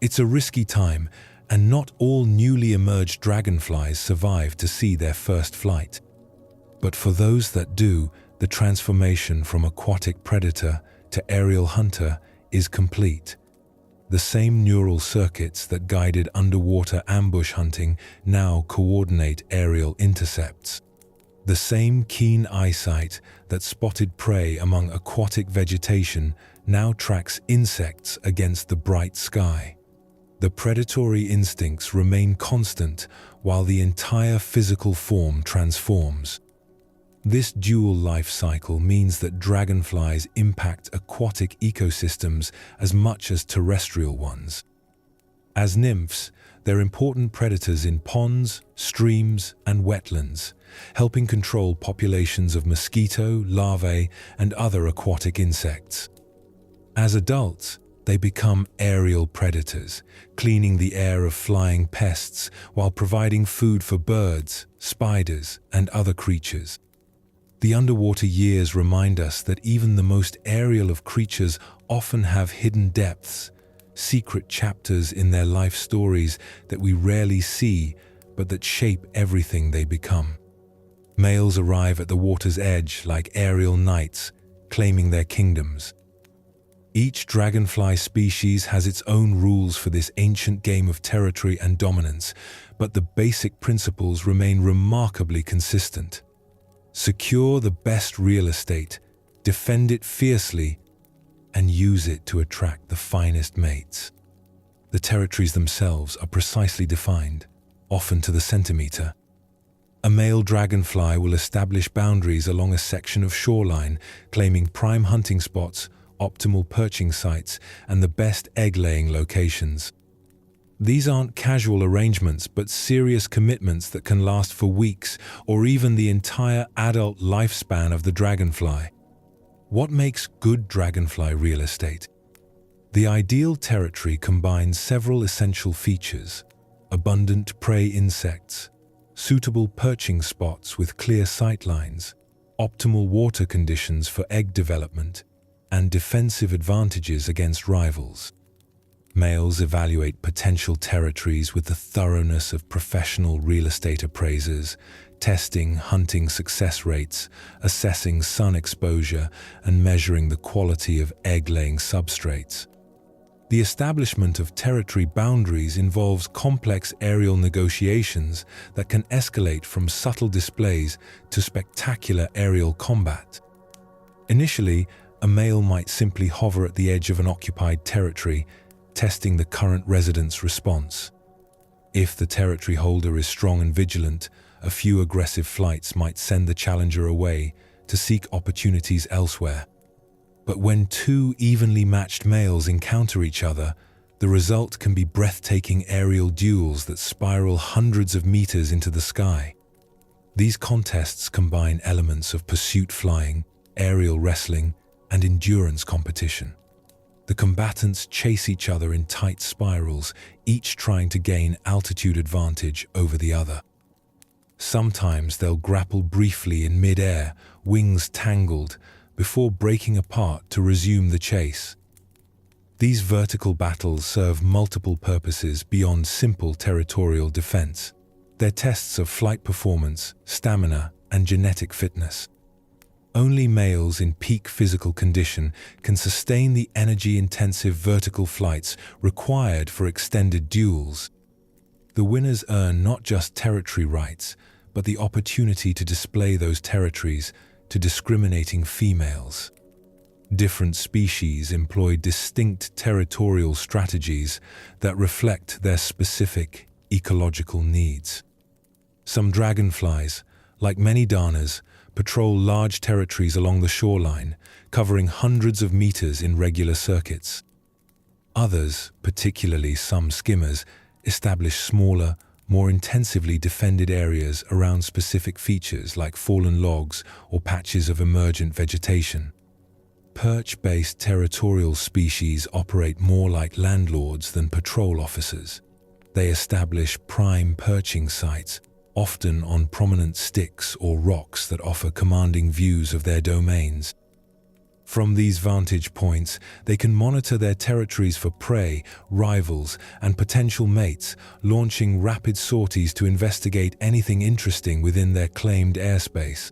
It's a risky time, and not all newly emerged dragonflies survive to see their first flight. But for those that do, the transformation from aquatic predator to aerial hunter is complete. The same neural circuits that guided underwater ambush hunting now coordinate aerial intercepts. The same keen eyesight that spotted prey among aquatic vegetation now tracks insects against the bright sky. The predatory instincts remain constant while the entire physical form transforms. This dual life cycle means that dragonflies impact aquatic ecosystems as much as terrestrial ones. As nymphs, they're important predators in ponds, streams, and wetlands, helping control populations of mosquito, larvae, and other aquatic insects. As adults, they become aerial predators, cleaning the air of flying pests while providing food for birds, spiders, and other creatures. The underwater years remind us that even the most aerial of creatures often have hidden depths, secret chapters in their life stories that we rarely see, but that shape everything they become. Males arrive at the water's edge like aerial knights, claiming their kingdoms. Each dragonfly species has its own rules for this ancient game of territory and dominance, but the basic principles remain remarkably consistent. Secure the best real estate, defend it fiercely, and use it to attract the finest mates. The territories themselves are precisely defined, often to the centimeter. A male dragonfly will establish boundaries along a section of shoreline, claiming prime hunting spots, optimal perching sites, and the best egg-laying locations. These aren't casual arrangements, but serious commitments that can last for weeks or even the entire adult lifespan of the dragonfly. What makes good dragonfly real estate? The ideal territory combines several essential features: abundant prey insects, suitable perching spots with clear sightlines, optimal water conditions for egg development, and defensive advantages against rivals. Males evaluate potential territories with the thoroughness of professional real estate appraisers, testing hunting success rates, assessing sun exposure, and measuring the quality of egg-laying substrates. The establishment of territory boundaries involves complex aerial negotiations that can escalate from subtle displays to spectacular aerial combat. Initially, a male might simply hover at the edge of an occupied territory, testing the current resident's response. If the territory holder is strong and vigilant, a few aggressive flights might send the challenger away to seek opportunities elsewhere. But when two evenly matched males encounter each other, the result can be breathtaking aerial duels that spiral hundreds of meters into the sky. These contests combine elements of pursuit flying, aerial wrestling, and endurance competition. The combatants chase each other in tight spirals, each trying to gain altitude advantage over the other. Sometimes they'll grapple briefly in mid-air, wings tangled, before breaking apart to resume the chase. These vertical battles serve multiple purposes beyond simple territorial defense. They're tests of flight performance, stamina, and genetic fitness. Only males in peak physical condition can sustain the energy-intensive vertical flights required for extended duels. The winners earn not just territory rights, but the opportunity to display those territories to discriminating females. Different species employ distinct territorial strategies that reflect their specific ecological needs. Some dragonflies, like many danas, patrol large territories along the shoreline, covering hundreds of meters in regular circuits. Others, particularly some skimmers, establish smaller, more intensively defended areas around specific features like fallen logs or patches of emergent vegetation. Perch-based territorial species operate more like landlords than patrol officers. They establish prime perching sites, often on prominent sticks or rocks that offer commanding views of their domains. From these vantage points, they can monitor their territories for prey, rivals, and potential mates, launching rapid sorties to investigate anything interesting within their claimed airspace.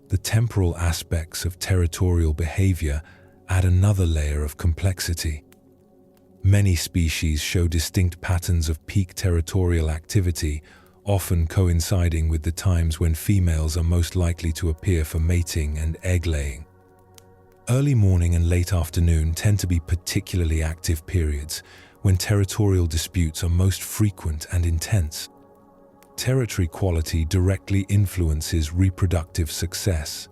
The temporal aspects of territorial behavior add another layer of complexity. Many species show distinct patterns of peak territorial activity, often coinciding with the times when females are most likely to appear for mating and egg-laying. Early morning and late afternoon tend to be particularly active periods, when territorial disputes are most frequent and intense. Territory quality directly influences reproductive success.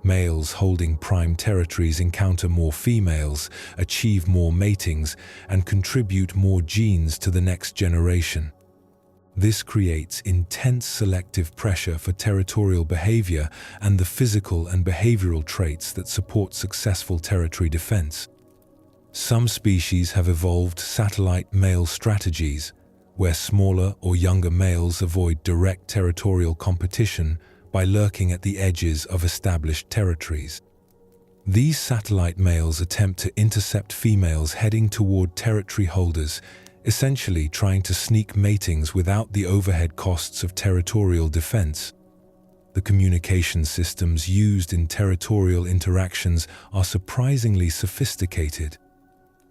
Males holding prime territories encounter more females, achieve more matings, and contribute more genes to the next generation. This creates intense selective pressure for territorial behavior and the physical and behavioral traits that support successful territory defense. Some species have evolved satellite male strategies, where smaller or younger males avoid direct territorial competition by lurking at the edges of established territories. These satellite males attempt to intercept females heading toward territory holders, essentially trying to sneak matings without the overhead costs of territorial defense. The communication systems used in territorial interactions are surprisingly sophisticated.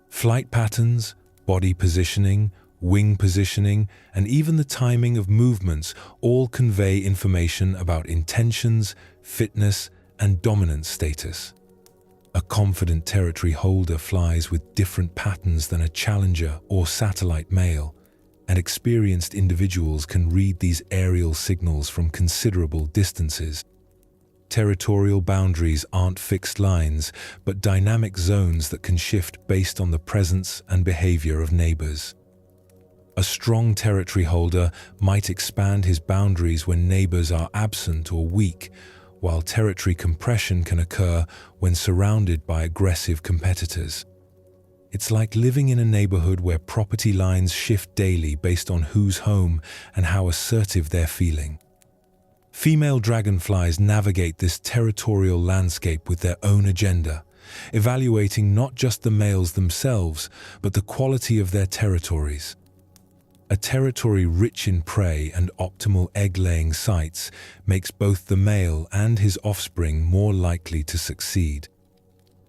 Flight patterns, body positioning, wing positioning, and even the timing of movements all convey information about intentions, fitness, and dominance status. A confident territory holder flies with different patterns than a challenger or satellite male, and experienced individuals can read these aerial signals from considerable distances. Territorial boundaries aren't fixed lines, but dynamic zones that can shift based on the presence and behavior of neighbors. A strong territory holder might expand his boundaries when neighbors are absent or weak, while territory compression can occur when surrounded by aggressive competitors. It's like living in a neighborhood where property lines shift daily based on who's home and how assertive they're feeling. Female dragonflies navigate this territorial landscape with their own agenda, evaluating not just the males themselves, but the quality of their territories. A territory rich in prey and optimal egg-laying sites makes both the male and his offspring more likely to succeed.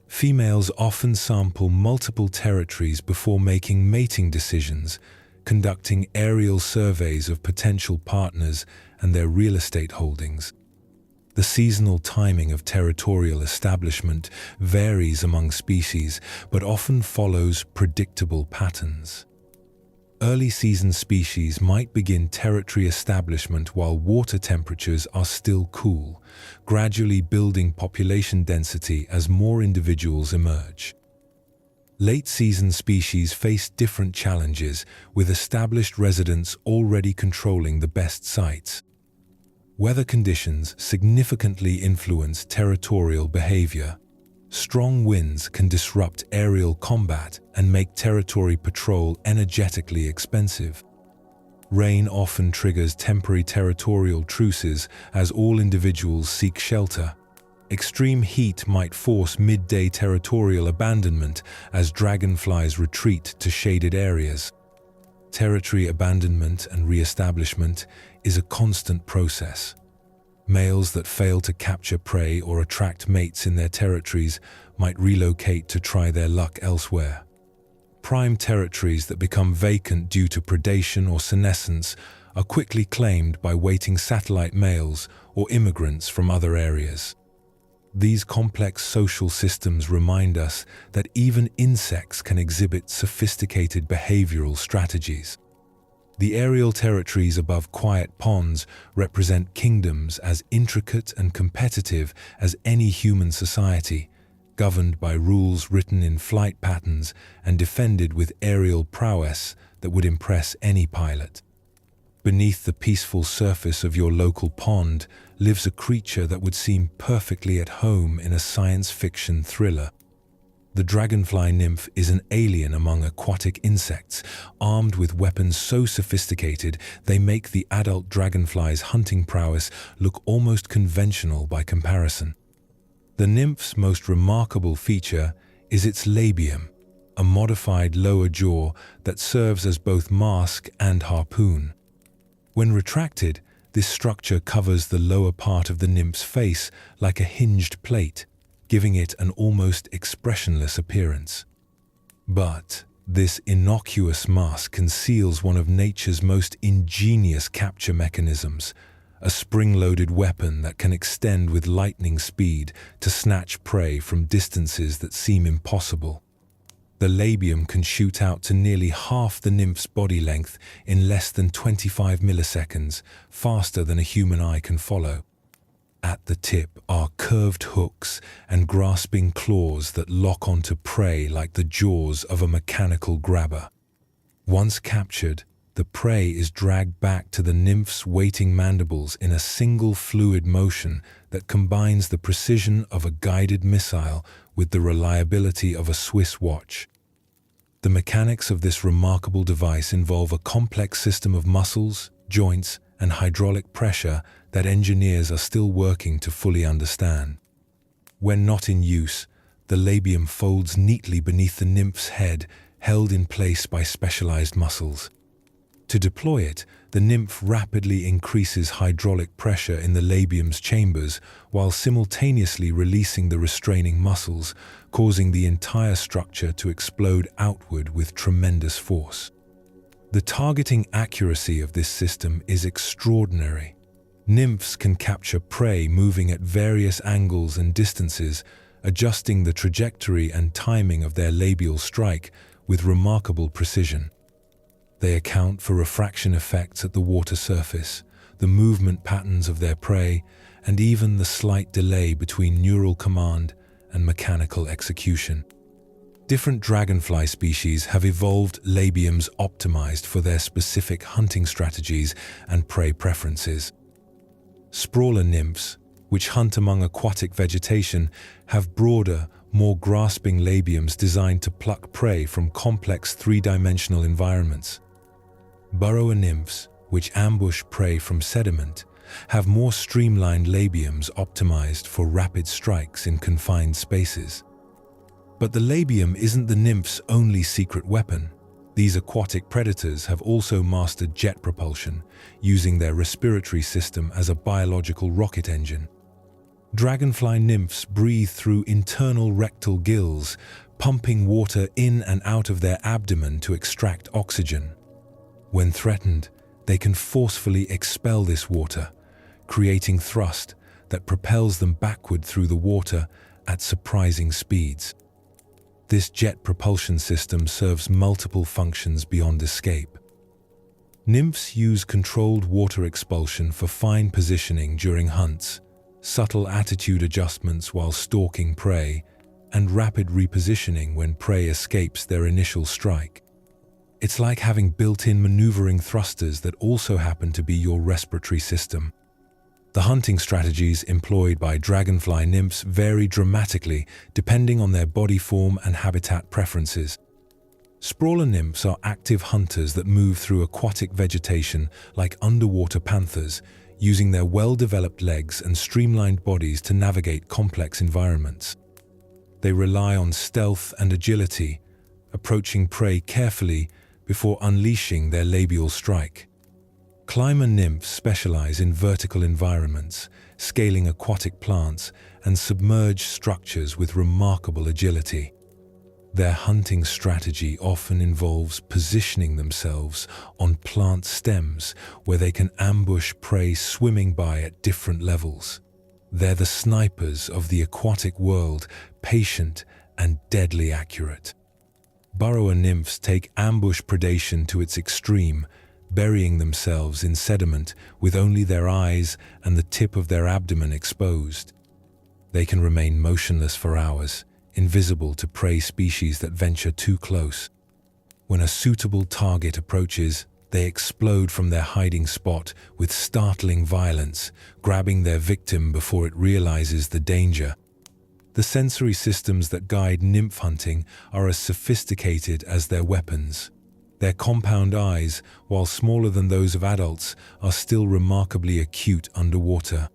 Females often sample multiple territories before making mating decisions, conducting aerial surveys of potential partners and their real estate holdings. The seasonal timing of territorial establishment varies among species, but often follows predictable patterns. Early season species might begin territory establishment while water temperatures are still cool, gradually building population density as more individuals emerge. Late season species face different challenges, with established residents already controlling the best sites. Weather conditions significantly influence territorial behavior. Strong winds can disrupt aerial combat and make territory patrol energetically expensive. Rain often triggers temporary territorial truces as all individuals seek shelter. Extreme heat might force midday territorial abandonment as dragonflies retreat to shaded areas. Territory abandonment and re-establishment is a constant process. Males that fail to capture prey or attract mates in their territories might relocate to try their luck elsewhere. Prime territories that become vacant due to predation or senescence are quickly claimed by waiting satellite males or immigrants from other areas. These complex social systems remind us that even insects can exhibit sophisticated behavioral strategies. The aerial territories above quiet ponds represent kingdoms as intricate and competitive as any human society, governed by rules written in flight patterns and defended with aerial prowess that would impress any pilot. Beneath the peaceful surface of your local pond lives a creature that would seem perfectly at home in a science fiction thriller. The dragonfly nymph is an alien among aquatic insects, armed with weapons so sophisticated they make the adult dragonfly's hunting prowess look almost conventional by comparison. The nymph's most remarkable feature is its labium, a modified lower jaw that serves as both mask and harpoon. When retracted, this structure covers the lower part of the nymph's face like a hinged plate, giving it an almost expressionless appearance. But this innocuous mask conceals one of nature's most ingenious capture mechanisms, a spring-loaded weapon that can extend with lightning speed to snatch prey from distances that seem impossible. The labium can shoot out to nearly half the nymph's body length in less than 25 milliseconds, faster than a human eye can follow. At the tip are curved hooks and grasping claws that lock onto prey like the jaws of a mechanical grabber. Once captured, the prey is dragged back to the nymph's waiting mandibles in a single fluid motion that combines the precision of a guided missile with the reliability of a Swiss watch. The mechanics of this remarkable device involve a complex system of muscles, joints, and hydraulic pressure that engineers are still working to fully understand. When not in use, the labium folds neatly beneath the nymph's head, held in place by specialized muscles. To deploy it, the nymph rapidly increases hydraulic pressure in the labium's chambers while simultaneously releasing the restraining muscles, causing the entire structure to explode outward with tremendous force. The targeting accuracy of this system is extraordinary. Nymphs can capture prey moving at various angles and distances, adjusting the trajectory and timing of their labial strike with remarkable precision. They account for refraction effects at the water surface, the movement patterns of their prey, and even the slight delay between neural command and mechanical execution. Different dragonfly species have evolved labiums optimized for their specific hunting strategies and prey preferences. Sprawler nymphs, which hunt among aquatic vegetation, have broader, more grasping labiums designed to pluck prey from complex three-dimensional environments. Burrower nymphs, which ambush prey from sediment, have more streamlined labiums optimized for rapid strikes in confined spaces. But the labium isn't the nymph's only secret weapon. These aquatic predators have also mastered jet propulsion, using their respiratory system as a biological rocket engine. Dragonfly nymphs breathe through internal rectal gills, pumping water in and out of their abdomen to extract oxygen. When threatened, they can forcefully expel this water, creating thrust that propels them backward through the water at surprising speeds. This jet propulsion system serves multiple functions beyond escape. Nymphs use controlled water expulsion for fine positioning during hunts, subtle attitude adjustments while stalking prey, and rapid repositioning when prey escapes their initial strike. It's like having built-in maneuvering thrusters that also happen to be your respiratory system. The hunting strategies employed by dragonfly nymphs vary dramatically depending on their body form and habitat preferences. Sprawler nymphs are active hunters that move through aquatic vegetation like underwater panthers, using their well-developed legs and streamlined bodies to navigate complex environments. They rely on stealth and agility, approaching prey carefully before unleashing their labial strike. Climber nymphs specialize in vertical environments, scaling aquatic plants and submerged structures with remarkable agility. Their hunting strategy often involves positioning themselves on plant stems where they can ambush prey swimming by at different levels. They're the snipers of the aquatic world, patient and deadly accurate. Burrower nymphs take ambush predation to its extreme, burying themselves in sediment with only their eyes and the tip of their abdomen exposed. They can remain motionless for hours, invisible to prey species that venture too close. When a suitable target approaches, they explode from their hiding spot with startling violence, grabbing their victim before it realizes the danger. The sensory systems that guide nymph hunting are as sophisticated as their weapons. Their compound eyes, while smaller than those of adults, are still remarkably acute underwater.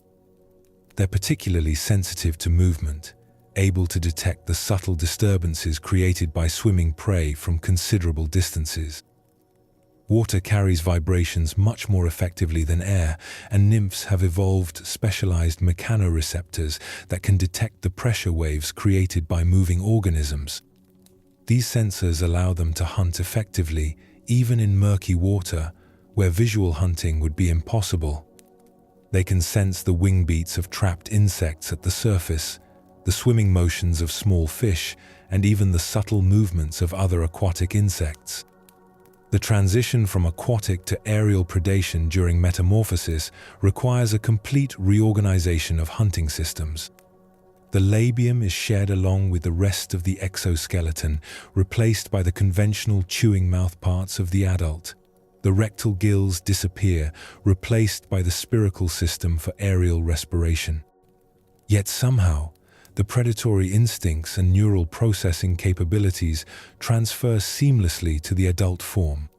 They're particularly sensitive to movement, able to detect the subtle disturbances created by swimming prey from considerable distances. Water carries vibrations much more effectively than air, and nymphs have evolved specialized mechanoreceptors that can detect the pressure waves created by moving organisms. These sensors allow them to hunt effectively, even in murky water, where visual hunting would be impossible. They can sense the wing beats of trapped insects at the surface, the swimming motions of small fish, and even the subtle movements of other aquatic insects. The transition from aquatic to aerial predation during metamorphosis requires a complete reorganization of hunting systems. The labium is shed along with the rest of the exoskeleton, replaced by the conventional chewing mouthparts of the adult. The rectal gills disappear, replaced by the spiracle system for aerial respiration. Yet somehow, the predatory instincts and neural processing capabilities transfer seamlessly to the adult form.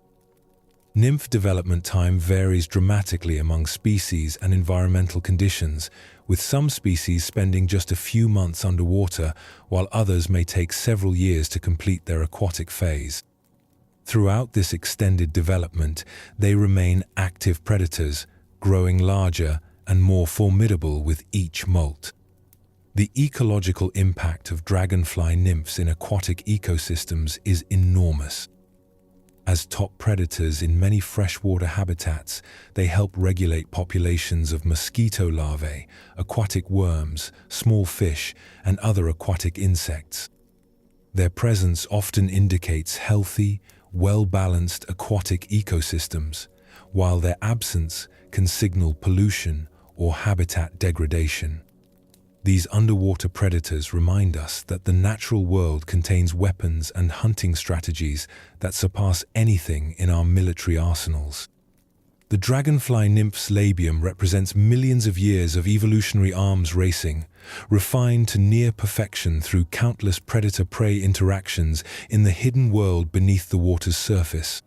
Nymph development time varies dramatically among species and environmental conditions, with some species spending just a few months underwater, while others may take several years to complete their aquatic phase. Throughout this extended development, they remain active predators, growing larger and more formidable with each molt. The ecological impact of dragonfly nymphs in aquatic ecosystems is enormous. As top predators in many freshwater habitats, they help regulate populations of mosquito larvae, aquatic worms, small fish, and other aquatic insects. Their presence often indicates healthy, well-balanced aquatic ecosystems, while their absence can signal pollution or habitat degradation. These underwater predators remind us that the natural world contains weapons and hunting strategies that surpass anything in our military arsenals. The dragonfly nymph's labium represents millions of years of evolutionary arms racing, refined to near perfection through countless predator-prey interactions in the hidden world beneath the water's surface.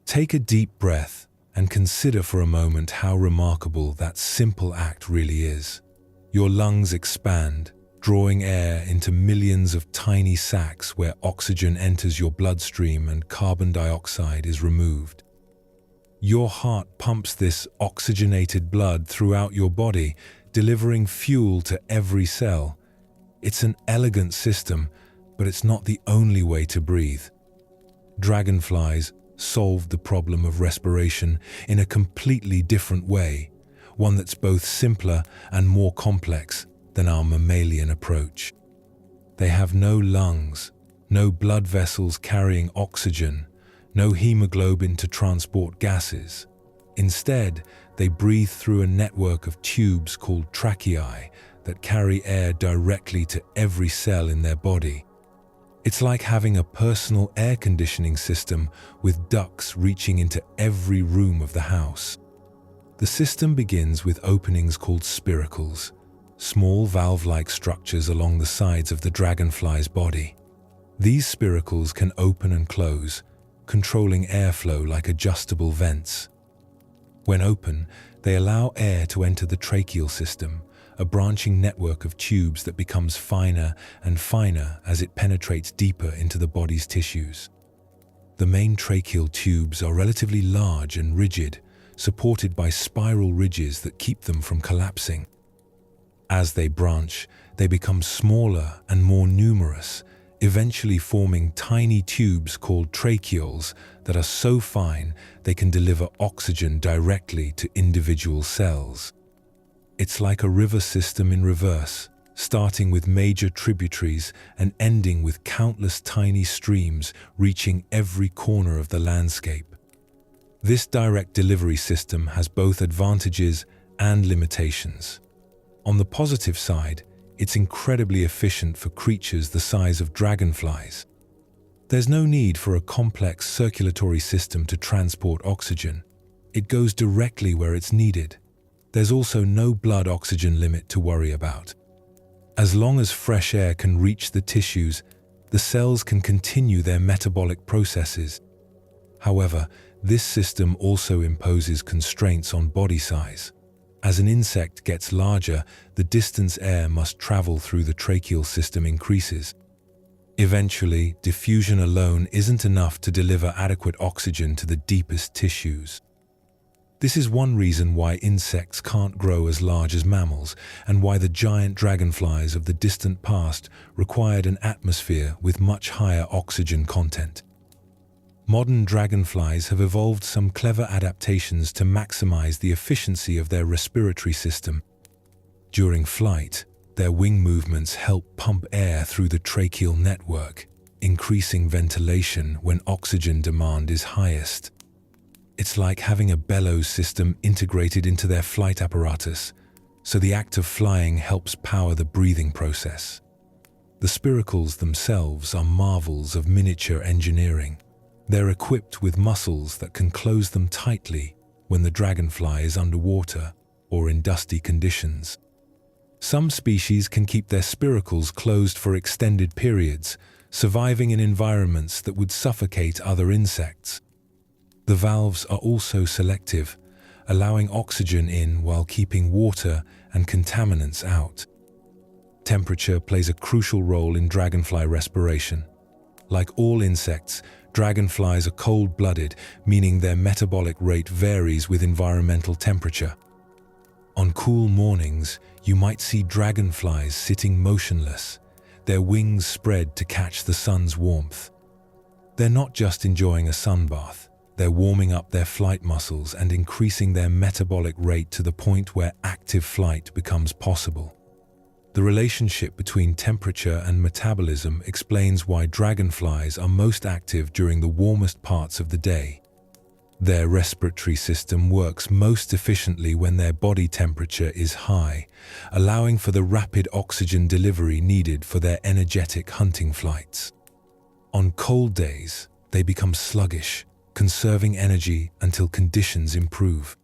Take a deep breath and consider for a moment how remarkable that simple act really is. Your lungs expand, drawing air into millions of tiny sacs where oxygen enters your bloodstream and carbon dioxide is removed. Your heart pumps this oxygenated blood throughout your body, delivering fuel to every cell. It's an elegant system, but it's not the only way to breathe. Dragonflies solved the problem of respiration in a completely different way, one that's both simpler and more complex than our mammalian approach. They have no lungs, no blood vessels carrying oxygen, no hemoglobin to transport gases. Instead, they breathe through a network of tubes called tracheae that carry air directly to every cell in their body. It's like having a personal air conditioning system with ducts reaching into every room of the house. The system begins with openings called spiracles, small valve-like structures along the sides of the dragonfly's body. These spiracles can open and close, controlling airflow like adjustable vents. When open, they allow air to enter the tracheal system, a branching network of tubes that becomes finer and finer as it penetrates deeper into the body's tissues. The main tracheal tubes are relatively large and rigid, supported by spiral ridges that keep them from collapsing. As they branch, they become smaller and more numerous, eventually forming tiny tubes called tracheoles that are so fine they can deliver oxygen directly to individual cells. It's like a river system in reverse, starting with major tributaries and ending with countless tiny streams reaching every corner of the landscape. This direct delivery system has both advantages and limitations. On the positive side, it's incredibly efficient for creatures the size of dragonflies. There's no need for a complex circulatory system to transport oxygen. It goes directly where it's needed. There's also no blood oxygen limit to worry about. As long as fresh air can reach the tissues, the cells can continue their metabolic processes. However, this system also imposes constraints on body size. As an insect gets larger, the distance air must travel through the tracheal system increases. Eventually, diffusion alone isn't enough to deliver adequate oxygen to the deepest tissues. This is one reason why insects can't grow as large as mammals, and why the giant dragonflies of the distant past required an atmosphere with much higher oxygen content. Modern dragonflies have evolved some clever adaptations to maximize the efficiency of their respiratory system. During flight, their wing movements help pump air through the tracheal network, increasing ventilation when oxygen demand is highest. It's like having a bellows system integrated into their flight apparatus, so the act of flying helps power the breathing process. The spiracles themselves are marvels of miniature engineering. They're equipped with muscles that can close them tightly when the dragonfly is underwater or in dusty conditions. Some species can keep their spiracles closed for extended periods, surviving in environments that would suffocate other insects. The valves are also selective, allowing oxygen in while keeping water and contaminants out. Temperature plays a crucial role in dragonfly respiration. Like all insects, dragonflies are cold-blooded, meaning their metabolic rate varies with environmental temperature. On cool mornings, you might see dragonflies sitting motionless, their wings spread to catch the sun's warmth. They're not just enjoying a sunbath, they're warming up their flight muscles and increasing their metabolic rate to the point where active flight becomes possible. The relationship between temperature and metabolism explains why dragonflies are most active during the warmest parts of the day. Their respiratory system works most efficiently when their body temperature is high, allowing for the rapid oxygen delivery needed for their energetic hunting flights. On cold days, they become sluggish, conserving energy until conditions improve.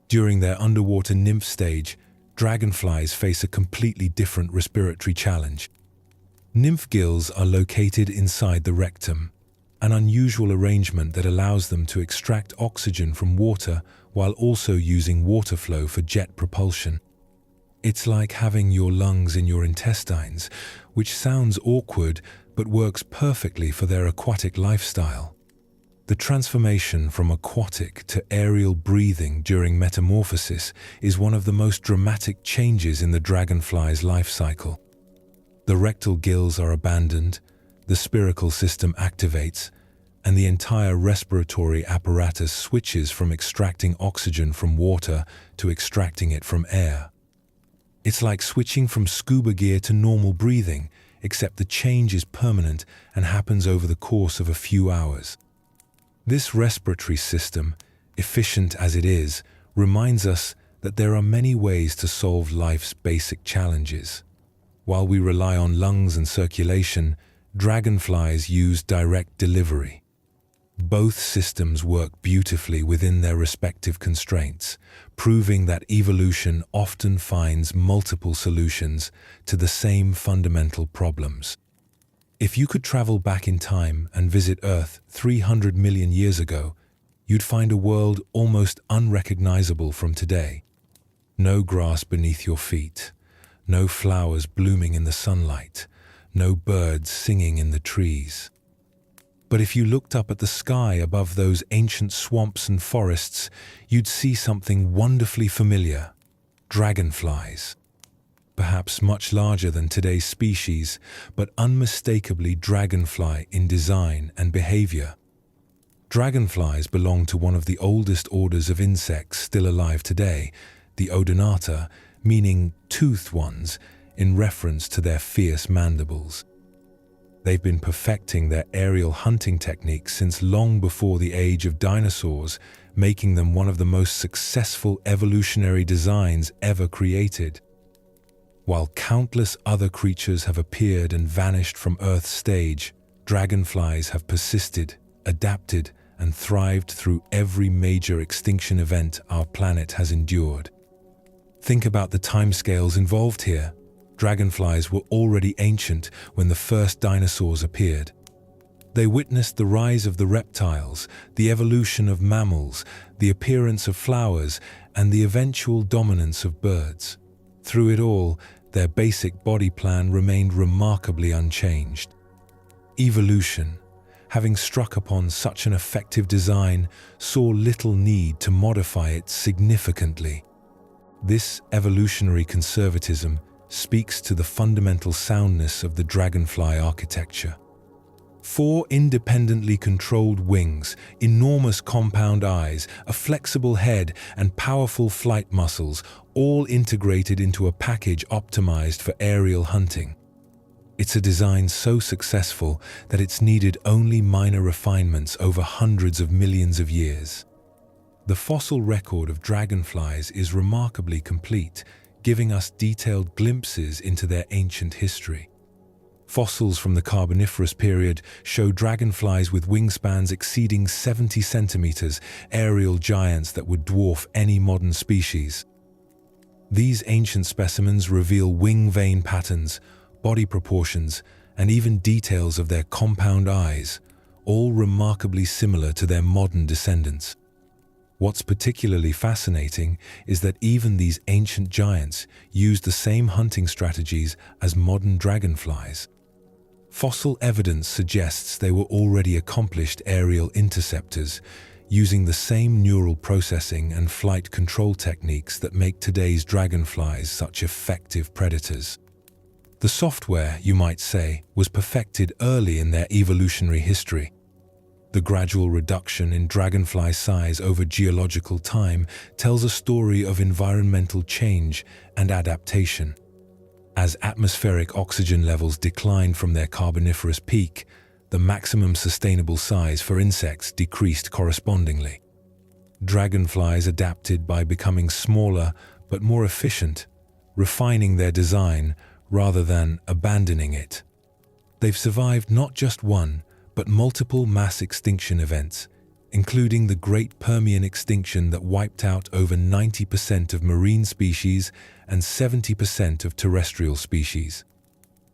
During their underwater nymph stage, dragonflies face a completely different respiratory challenge. Nymph gills are located inside the rectum, an unusual arrangement that allows them to extract oxygen from water while also using water flow for jet propulsion. It's like having your lungs in your intestines, which sounds awkward but works perfectly for their aquatic lifestyle. The transformation from aquatic to aerial breathing during metamorphosis is one of the most dramatic changes in the dragonfly's life cycle. The rectal gills are abandoned, the spiracle system activates, and the entire respiratory apparatus switches from extracting oxygen from water to extracting it from air. It's like switching from scuba gear to normal breathing, except the change is permanent and happens over the course of a few hours. This respiratory system, efficient as it is, reminds us that there are many ways to solve life's basic challenges. While we rely on lungs and circulation, dragonflies use direct delivery. Both systems work beautifully within their respective constraints, proving that evolution often finds multiple solutions to the same fundamental problems. If you could travel back in time and visit Earth 300 million years ago, you'd find a world almost unrecognizable from today. No grass beneath your feet, no flowers blooming in the sunlight, no birds singing in the trees. But if you looked up at the sky above those ancient swamps and forests, you'd see something wonderfully familiar: dragonflies. Perhaps much larger than today's species, but unmistakably dragonfly in design and behavior. Dragonflies belong to one of the oldest orders of insects still alive today, the Odonata, meaning toothed ones, in reference to their fierce mandibles. They've been perfecting their aerial hunting techniques since long before the age of dinosaurs, making them one of the most successful evolutionary designs ever created. While countless other creatures have appeared and vanished from Earth's stage, dragonflies have persisted, adapted, and thrived through every major extinction event our planet has endured. Think about the timescales involved here. Dragonflies were already ancient when the first dinosaurs appeared. They witnessed the rise of the reptiles, the evolution of mammals, the appearance of flowers, and the eventual dominance of birds. Through it all, their basic body plan remained remarkably unchanged. Evolution, having struck upon such an effective design, saw little need to modify it significantly. This evolutionary conservatism speaks to the fundamental soundness of the dragonfly architecture. 4 independently controlled wings, enormous compound eyes, a flexible head, and powerful flight muscles, all integrated into a package optimized for aerial hunting. It's a design so successful that it's needed only minor refinements over hundreds of millions of years. The fossil record of dragonflies is remarkably complete, giving us detailed glimpses into their ancient history. Fossils from the Carboniferous period show dragonflies with wingspans exceeding 70 centimeters, aerial giants that would dwarf any modern species. These ancient specimens reveal wing vein patterns, body proportions, and even details of their compound eyes, all remarkably similar to their modern descendants. What's particularly fascinating is that even these ancient giants used the same hunting strategies as modern dragonflies. Fossil evidence suggests they were already accomplished aerial interceptors, using the same neural processing and flight control techniques that make today's dragonflies such effective predators. The software, you might say, was perfected early in their evolutionary history. The gradual reduction in dragonfly size over geological time tells a story of environmental change and adaptation. As atmospheric oxygen levels declined from their Carboniferous peak, the maximum sustainable size for insects decreased correspondingly. Dragonflies adapted by becoming smaller but more efficient, refining their design rather than abandoning it. They've survived not just one, but multiple mass extinction events, including the Great Permian extinction that wiped out over 90% of marine species and 70% of terrestrial species.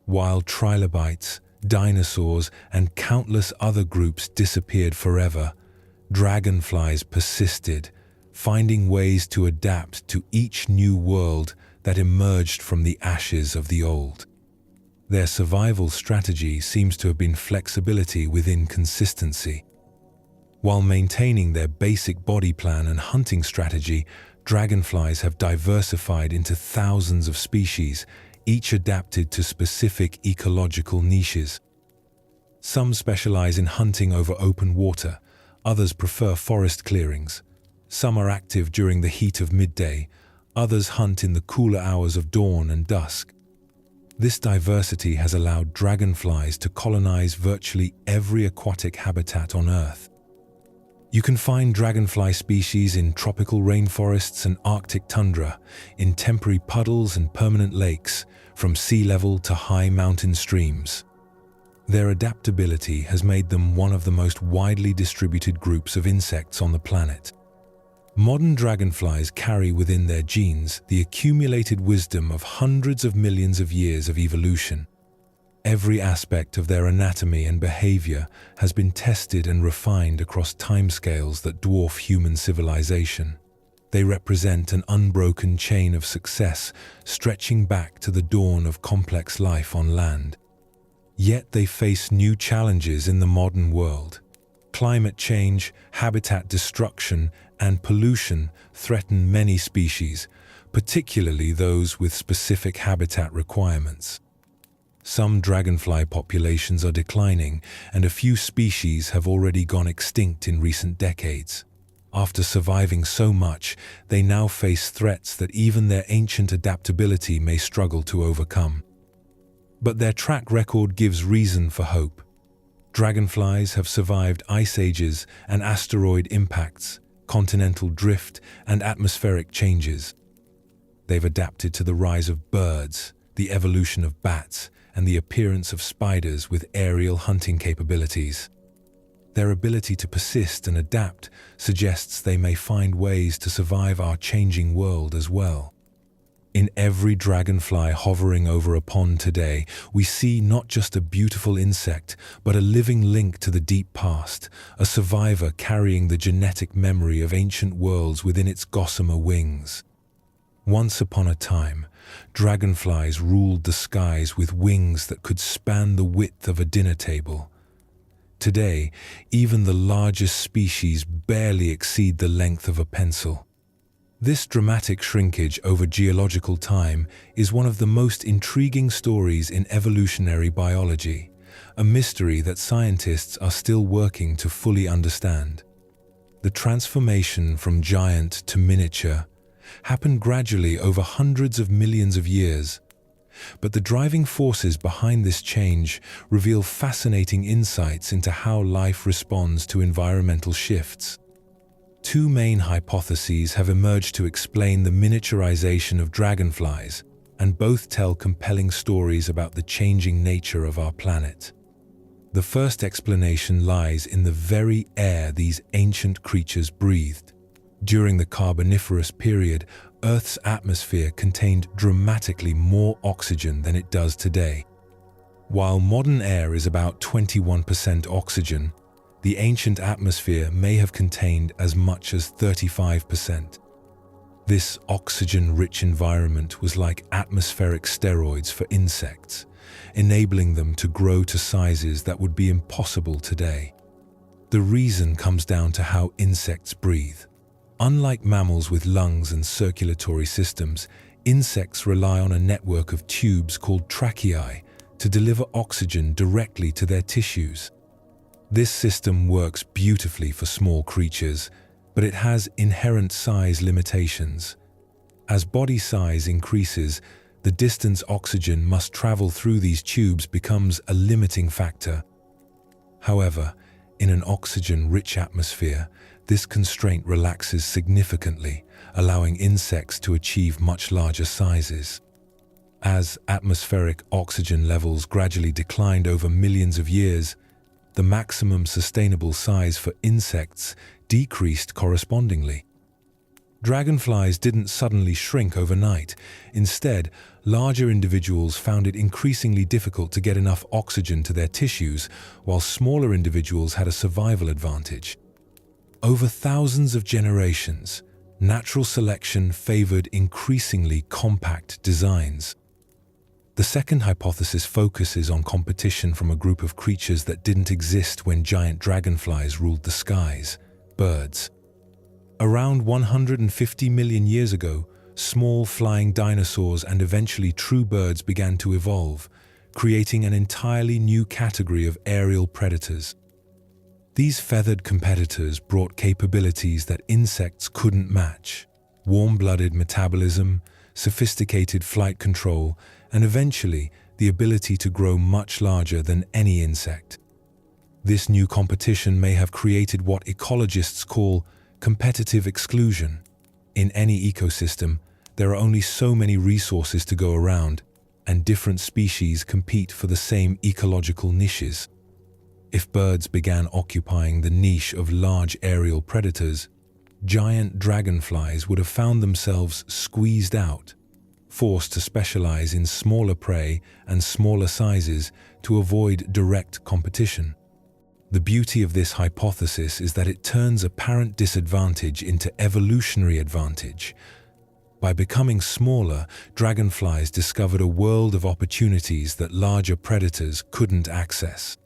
While trilobites, dinosaurs, and countless other groups disappeared forever, dragonflies persisted, finding ways to adapt to each new world that emerged from the ashes of the old. Their survival strategy seems to have been flexibility within consistency. While maintaining their basic body plan and hunting strategy, dragonflies have diversified into thousands of species, each adapted to specific ecological niches. Some specialize in hunting over open water, others prefer forest clearings. Some are active during the heat of midday, others hunt in the cooler hours of dawn and dusk. This diversity has allowed dragonflies to colonize virtually every aquatic habitat on Earth. You can find dragonfly species in tropical rainforests and Arctic tundra, in temporary puddles and permanent lakes, from sea level to high mountain streams. Their adaptability has made them one of the most widely distributed groups of insects on the planet. Modern dragonflies carry within their genes the accumulated wisdom of hundreds of millions of years of evolution. Every aspect of their anatomy and behavior has been tested and refined across timescales that dwarf human civilization. They represent an unbroken chain of success stretching back to the dawn of complex life on land. Yet they face new challenges in the modern world. Climate change, habitat destruction, and pollution threaten many species, particularly those with specific habitat requirements. Some dragonfly populations are declining, and a few species have already gone extinct in recent decades. After surviving so much, they now face threats that even their ancient adaptability may struggle to overcome. But their track record gives reason for hope. Dragonflies have survived ice ages and asteroid impacts, continental drift, and atmospheric changes. They've adapted to the rise of birds, the evolution of bats, and the appearance of spiders with aerial hunting capabilities. Their ability to persist and adapt suggests they may find ways to survive our changing world as well. In every dragonfly hovering over a pond today, we see not just a beautiful insect, but a living link to the deep past, a survivor carrying the genetic memory of ancient worlds within its gossamer wings. Once upon a time, dragonflies ruled the skies with wings that could span the width of a dinner table. Today, even the largest species barely exceed the length of a pencil. This dramatic shrinkage over geological time is one of the most intriguing stories in evolutionary biology, a mystery that scientists are still working to fully understand. The transformation from giant to miniature happened gradually over hundreds of millions of years. But the driving forces behind this change reveal fascinating insights into how life responds to environmental shifts. Two main hypotheses have emerged to explain the miniaturization of dragonflies, and both tell compelling stories about the changing nature of our planet. The first explanation lies in the very air these ancient creatures breathed. During the Carboniferous period, Earth's atmosphere contained dramatically more oxygen than it does today. While modern air is about 21% oxygen, the ancient atmosphere may have contained as much as 35%. This oxygen-rich environment was like atmospheric steroids for insects, enabling them to grow to sizes that would be impossible today. The reason comes down to how insects breathe. Unlike mammals with lungs and circulatory systems, insects rely on a network of tubes called tracheae to deliver oxygen directly to their tissues. This system works beautifully for small creatures, but it has inherent size limitations. As body size increases, the distance oxygen must travel through these tubes becomes a limiting factor. However, in an oxygen-rich atmosphere, this constraint relaxes significantly, allowing insects to achieve much larger sizes. As atmospheric oxygen levels gradually declined over millions of years, the maximum sustainable size for insects decreased correspondingly. Dragonflies didn't suddenly shrink overnight. Instead, larger individuals found it increasingly difficult to get enough oxygen to their tissues, while smaller individuals had a survival advantage. Over thousands of generations, natural selection favored increasingly compact designs. The second hypothesis focuses on competition from a group of creatures that didn't exist when giant dragonflies ruled the skies: birds. Around 150 million years ago, small flying dinosaurs and eventually true birds began to evolve, creating an entirely new category of aerial predators. These feathered competitors brought capabilities that insects couldn't match: warm-blooded metabolism, sophisticated flight control, and eventually the ability to grow much larger than any insect. This new competition may have created what ecologists call competitive exclusion. In any ecosystem, there are only so many resources to go around, and different species compete for the same ecological niches. If birds began occupying the niche of large aerial predators, giant dragonflies would have found themselves squeezed out. forced to specialize in smaller prey and smaller sizes to avoid direct competition. The beauty of this hypothesis is that it turns apparent disadvantage into evolutionary advantage. By becoming smaller, dragonflies discovered a world of opportunities that larger predators couldn't access.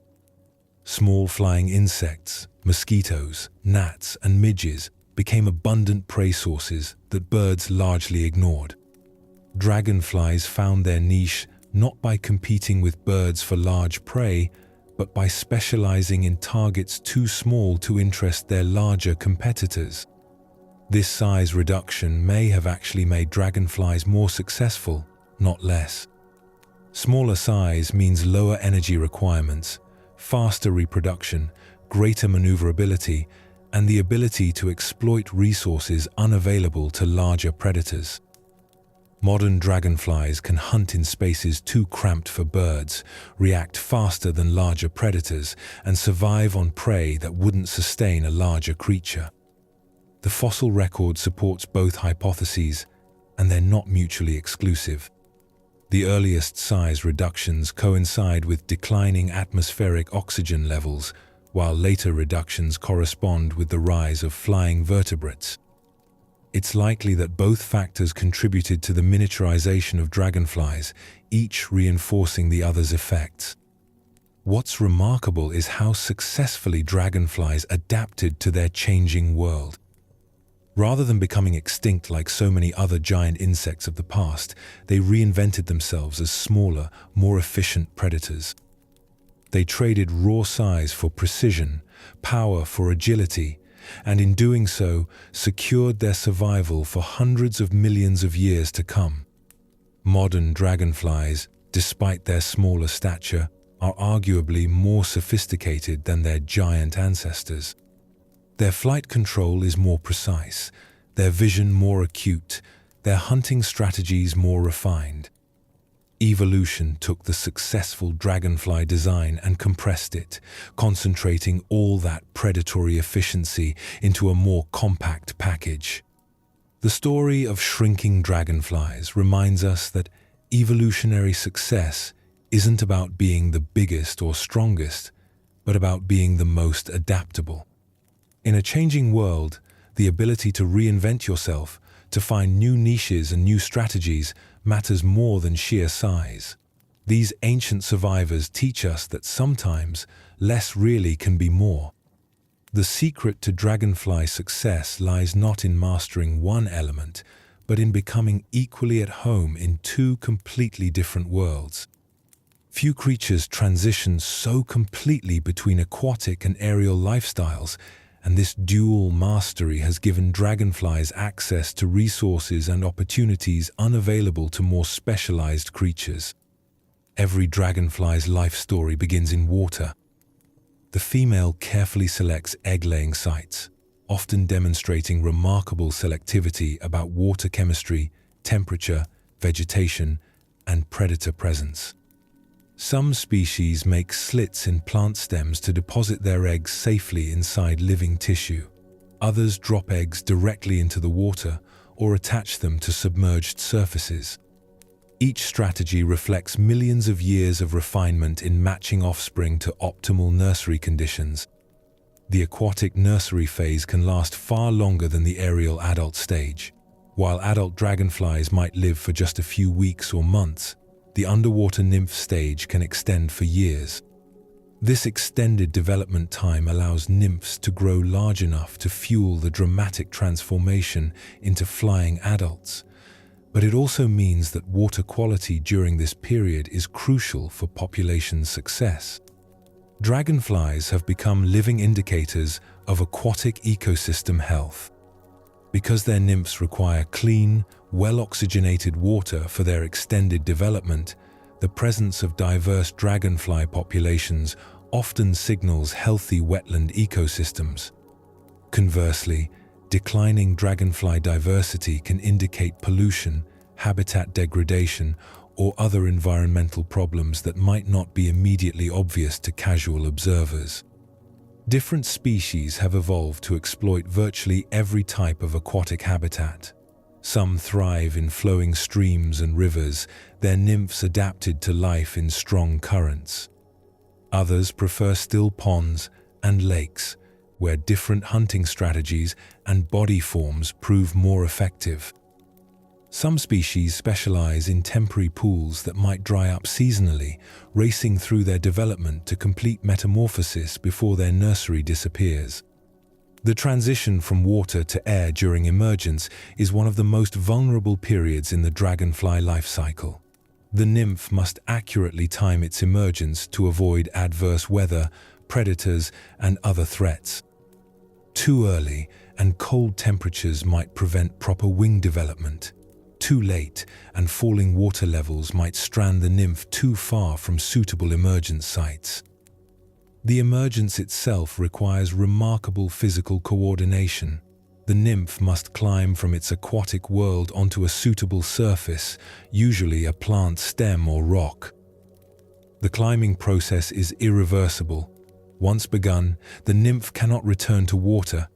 Small flying insects, mosquitoes, gnats, and midges became abundant prey sources that birds largely ignored. Dragonflies found their niche not by competing with birds for large prey, but by specializing in targets too small to interest their larger competitors. This size reduction may have actually made dragonflies more successful, not less. Smaller size means lower energy requirements, faster reproduction, greater maneuverability, and the ability to exploit resources unavailable to larger predators. Modern dragonflies can hunt in spaces too cramped for birds, react faster than larger predators, and survive on prey that wouldn't sustain a larger creature. The fossil record supports both hypotheses, and they're not mutually exclusive. The earliest size reductions coincide with declining atmospheric oxygen levels, while later reductions correspond with the rise of flying vertebrates. It's likely that both factors contributed to the miniaturization of dragonflies, each reinforcing the other's effects. What's remarkable is how successfully dragonflies adapted to their changing world. Rather than becoming extinct like so many other giant insects of the past, they reinvented themselves as smaller, more efficient predators. They traded raw size for precision, power for agility, and in doing so, secured their survival for hundreds of millions of years to come. Modern dragonflies, despite their smaller stature, are arguably more sophisticated than their giant ancestors. Their flight control is more precise, their vision more acute, their hunting strategies more refined. Evolution took the successful dragonfly design and compressed it, concentrating all that predatory efficiency into a more compact package. The story of shrinking dragonflies reminds us that evolutionary success isn't about being the biggest or strongest, but about being the most adaptable. In a changing world, the ability to reinvent yourself, to find new niches and new strategies, matters more than sheer size. These ancient survivors teach us that sometimes less really can be more. The secret to dragonfly success lies not in mastering one element, but in becoming equally at home in two completely different worlds. Few creatures transition so completely between aquatic and aerial lifestyles, and this dual mastery has given dragonflies access to resources and opportunities unavailable to more specialized creatures. Every dragonfly's life story begins in water. The female carefully selects egg-laying sites, often demonstrating remarkable selectivity about water chemistry, temperature, vegetation, and predator presence. Some species make slits in plant stems to deposit their eggs safely inside living tissue. Others drop eggs directly into the water or attach them to submerged surfaces. Each strategy reflects millions of years of refinement in matching offspring to optimal nursery conditions. The aquatic nursery phase can last far longer than the aerial adult stage. While adult dragonflies might live for just a few weeks or months, the underwater nymph stage can extend for years. This extended development time allows nymphs to grow large enough to fuel the dramatic transformation into flying adults. But it also means that water quality during this period is crucial for population success. Dragonflies have become living indicators of aquatic ecosystem health. Because their nymphs require clean, well-oxygenated water for their extended development, the presence of diverse dragonfly populations often signals healthy wetland ecosystems. Conversely, declining dragonfly diversity can indicate pollution, habitat degradation, or other environmental problems that might not be immediately obvious to casual observers. Different species have evolved to exploit virtually every type of aquatic habitat. Some thrive in flowing streams and rivers, their nymphs adapted to life in strong currents. Others prefer still ponds and lakes, where different hunting strategies and body forms prove more effective. Some species specialize in temporary pools that might dry up seasonally, racing through their development to complete metamorphosis before their nursery disappears. The transition from water to air during emergence is one of the most vulnerable periods in the dragonfly life cycle. The nymph must accurately time its emergence to avoid adverse weather, predators, and other threats. Too early and cold temperatures might prevent proper wing development. Too late and falling water levels might strand the nymph too far from suitable emergence sites. The emergence itself requires remarkable physical coordination. The nymph must climb from its aquatic world onto a suitable surface, usually a plant stem or rock. The climbing process is irreversible. Once begun, the nymph cannot return to water.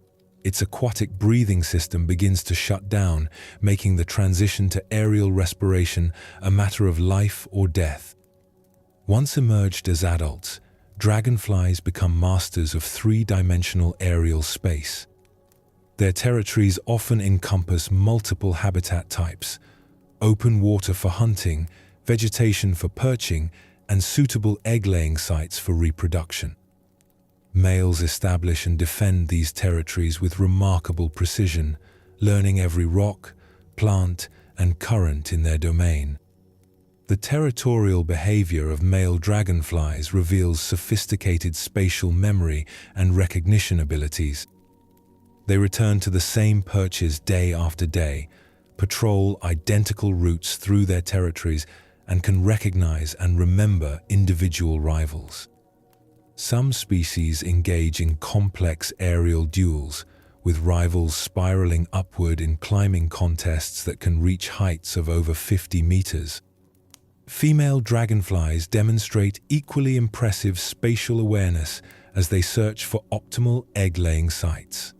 Its aquatic breathing system begins to shut down, making the transition to aerial respiration a matter of life or death. Once emerged as adults, dragonflies become masters of three-dimensional aerial space. Their territories often encompass multiple habitat types: open water for hunting, vegetation for perching, and suitable egg-laying sites for reproduction. Males establish and defend these territories with remarkable precision, learning every rock, plant, and current in their domain. The territorial behavior of male dragonflies reveals sophisticated spatial memory and recognition abilities. They return to the same perches day after day, patrol identical routes through their territories, and can recognize and remember individual rivals. Some species engage in complex aerial duels, with rivals spiraling upward in climbing contests that can reach heights of over 50 meters. Female dragonflies demonstrate equally impressive spatial awareness as they search for optimal egg-laying sites.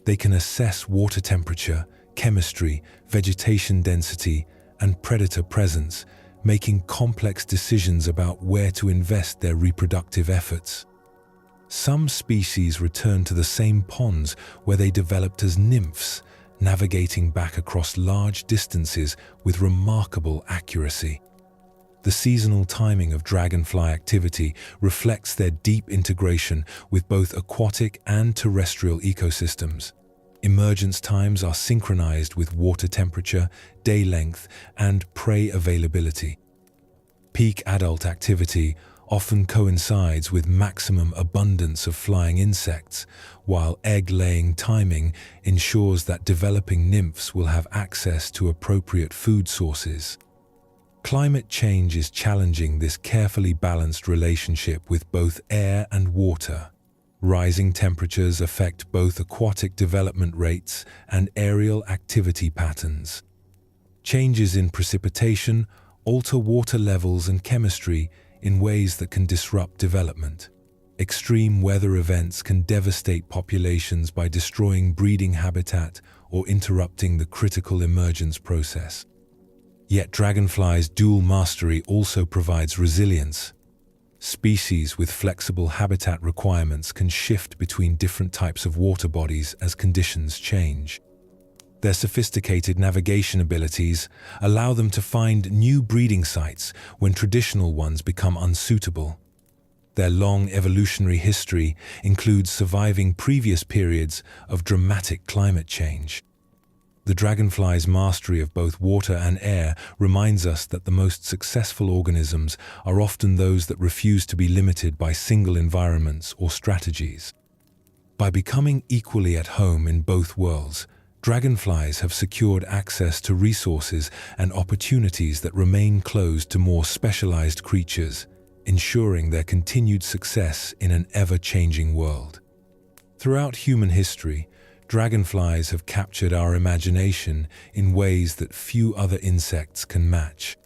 They can assess water temperature, chemistry, vegetation density, and predator presence, making complex decisions about where to invest their reproductive efforts. Some species return to the same ponds where they developed as nymphs, navigating back across large distances with remarkable accuracy. The seasonal timing of dragonfly activity reflects their deep integration with both aquatic and terrestrial ecosystems. Emergence times are synchronized with water temperature, day length, and prey availability. Peak adult activity often coincides with maximum abundance of flying insects, while egg-laying timing ensures that developing nymphs will have access to appropriate food sources. Climate change is challenging this carefully balanced relationship with both air and water. Rising temperatures affect both aquatic development rates and aerial activity patterns. Changes in precipitation alter water levels and chemistry in ways that can disrupt development. Extreme weather events can devastate populations by destroying breeding habitat or interrupting the critical emergence process. Yet dragonflies' dual mastery also provides resilience. Species with flexible habitat requirements can shift between different types of water bodies as conditions change. Their sophisticated navigation abilities allow them to find new breeding sites when traditional ones become unsuitable. Their long evolutionary history includes surviving previous periods of dramatic climate change. The dragonfly's mastery of both water and air reminds us that the most successful organisms are often those that refuse to be limited by single environments or strategies. By becoming equally at home in both worlds, dragonflies have secured access to resources and opportunities that remain closed to more specialized creatures, ensuring their continued success in an ever-changing world. Throughout human history, dragonflies have captured our imagination in ways that few other insects can match.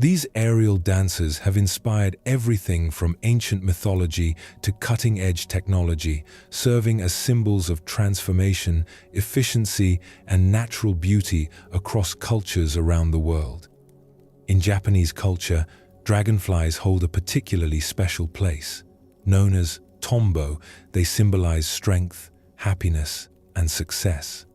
These aerial dancers have inspired everything from ancient mythology to cutting-edge technology, serving as symbols of transformation, efficiency, and natural beauty across cultures around the world. In Japanese culture, dragonflies hold a particularly special place. Known as tombo, they symbolize strength, happiness, and success.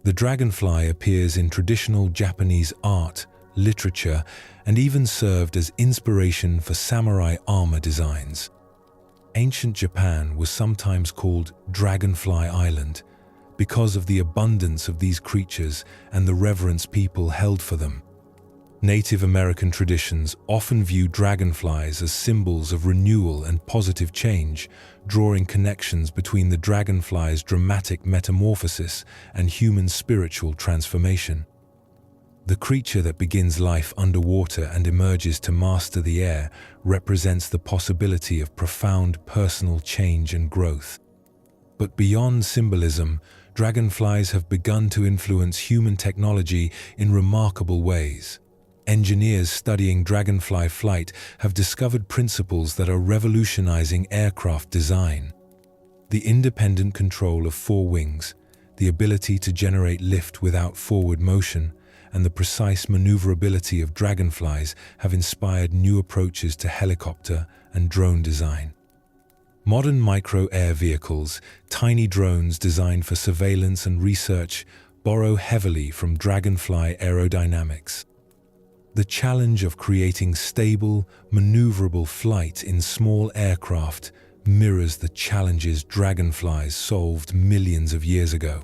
The dragonfly appears in traditional Japanese art, literature, and even served as inspiration for samurai armor designs. Ancient Japan was sometimes called Dragonfly Island because of the abundance of these creatures and the reverence people held for them. Native American traditions often view dragonflies as symbols of renewal and positive change, drawing connections between the dragonfly's dramatic metamorphosis and human spiritual transformation. The creature that begins life underwater and emerges to master the air represents the possibility of profound personal change and growth. But beyond symbolism, dragonflies have begun to influence human technology in remarkable ways. Engineers studying dragonfly flight have discovered principles that are revolutionizing aircraft design. The independent control of four wings, the ability to generate lift without forward motion, and the precise maneuverability of dragonflies have inspired new approaches to helicopter and drone design. Modern micro-air vehicles, tiny drones designed for surveillance and research, borrow heavily from dragonfly aerodynamics. The challenge of creating stable, maneuverable flight in small aircraft mirrors the challenges dragonflies solved millions of years ago.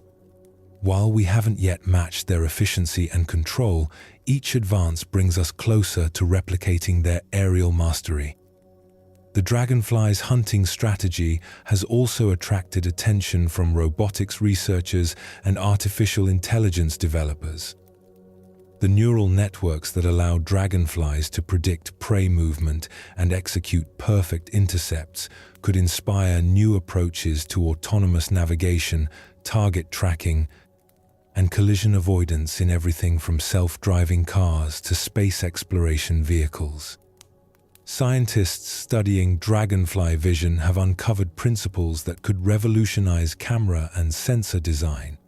While we haven't yet matched their efficiency and control, each advance brings us closer to replicating their aerial mastery. The dragonfly's hunting strategy has also attracted attention from robotics researchers and artificial intelligence developers. The neural networks that allow dragonflies to predict prey movement and execute perfect intercepts could inspire new approaches to autonomous navigation, target tracking, and collision avoidance in everything from self-driving cars to space exploration vehicles. Scientists studying dragonfly vision have uncovered principles that could revolutionize camera and sensor design.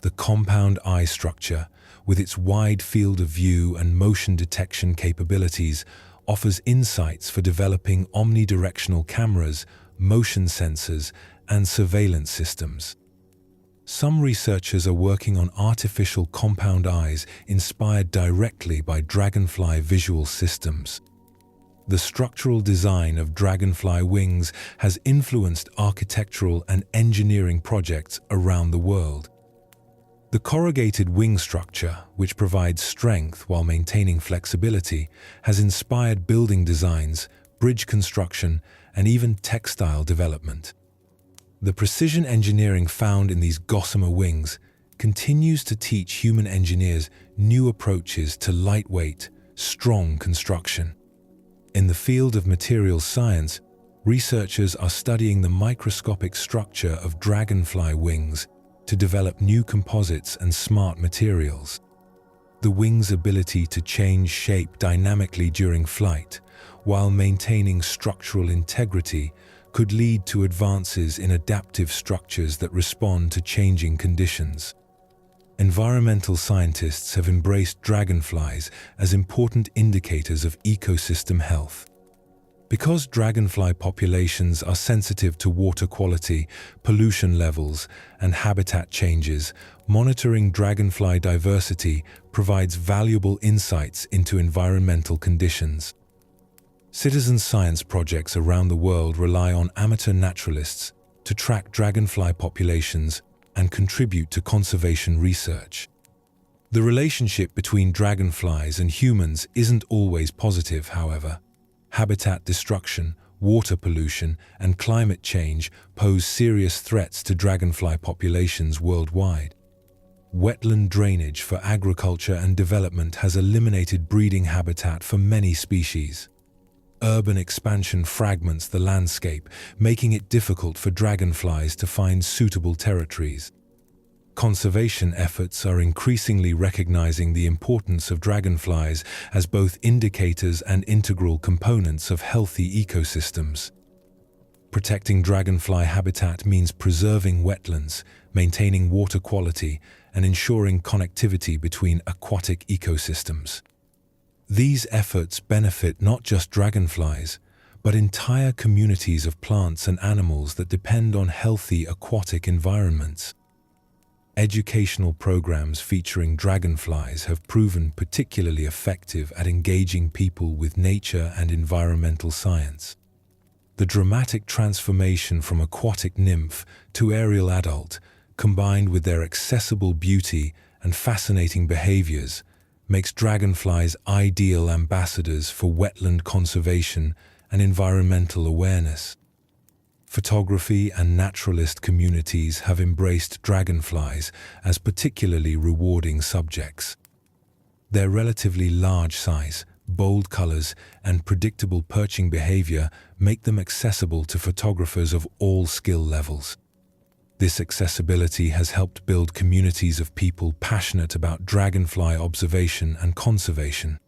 The compound eye structure, with its wide field of view and motion detection capabilities, offers insights for developing omnidirectional cameras, motion sensors, and surveillance systems. Some researchers are working on artificial compound eyes inspired directly by dragonfly visual systems. The structural design of dragonfly wings has influenced architectural and engineering projects around the world. The corrugated wing structure, which provides strength while maintaining flexibility, has inspired building designs, bridge construction, and even textile development. The precision engineering found in these gossamer wings continues to teach human engineers new approaches to lightweight, strong construction. In the field of materials science, researchers are studying the microscopic structure of dragonfly wings to develop new composites and smart materials. The wing's ability to change shape dynamically during flight, while maintaining structural integrity, could lead to advances in adaptive structures that respond to changing conditions. Environmental scientists have embraced dragonflies as important indicators of ecosystem health. Because dragonfly populations are sensitive to water quality, pollution levels, and habitat changes, monitoring dragonfly diversity provides valuable insights into environmental conditions. Citizen science projects around the world rely on amateur naturalists to track dragonfly populations and contribute to conservation research. The relationship between dragonflies and humans isn't always positive, however. Habitat destruction, water pollution, and climate change pose serious threats to dragonfly populations worldwide. Wetland drainage for agriculture and development has eliminated breeding habitat for many species. Urban expansion fragments the landscape, making it difficult for dragonflies to find suitable territories. Conservation efforts are increasingly recognizing the importance of dragonflies as both indicators and integral components of healthy ecosystems. Protecting dragonfly habitat means preserving wetlands, maintaining water quality, and ensuring connectivity between aquatic ecosystems. These efforts benefit not just dragonflies, but entire communities of plants and animals that depend on healthy aquatic environments. Educational programs featuring dragonflies have proven particularly effective at engaging people with nature and environmental science. The dramatic transformation from aquatic nymph to aerial adult, combined with their accessible beauty and fascinating behaviors, makes dragonflies ideal ambassadors for wetland conservation and environmental awareness. Photography and naturalist communities have embraced dragonflies as particularly rewarding subjects. Their relatively large size, bold colors, and predictable perching behavior make them accessible to photographers of all skill levels. This accessibility has helped build communities of people passionate about dragonfly observation and conservation.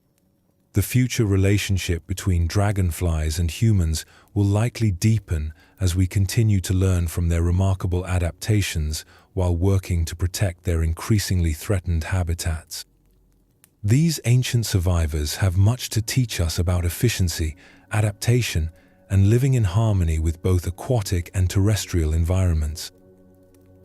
The future relationship between dragonflies and humans will likely deepen as we continue to learn from their remarkable adaptations while working to protect their increasingly threatened habitats. These ancient survivors have much to teach us about efficiency, adaptation, and living in harmony with both aquatic and terrestrial environments.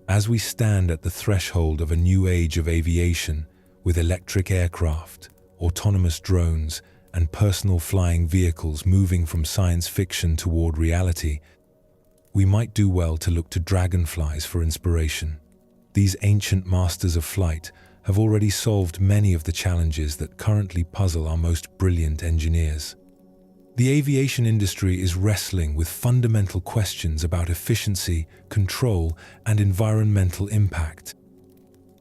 As we stand at the threshold of a new age of aviation, with electric aircraft, autonomous drones, and personal flying vehicles moving from science fiction toward reality, we might do well to look to dragonflies for inspiration. These ancient masters of flight have already solved many of the challenges that currently puzzle our most brilliant engineers. The aviation industry is wrestling with fundamental questions about efficiency, control, and environmental impact.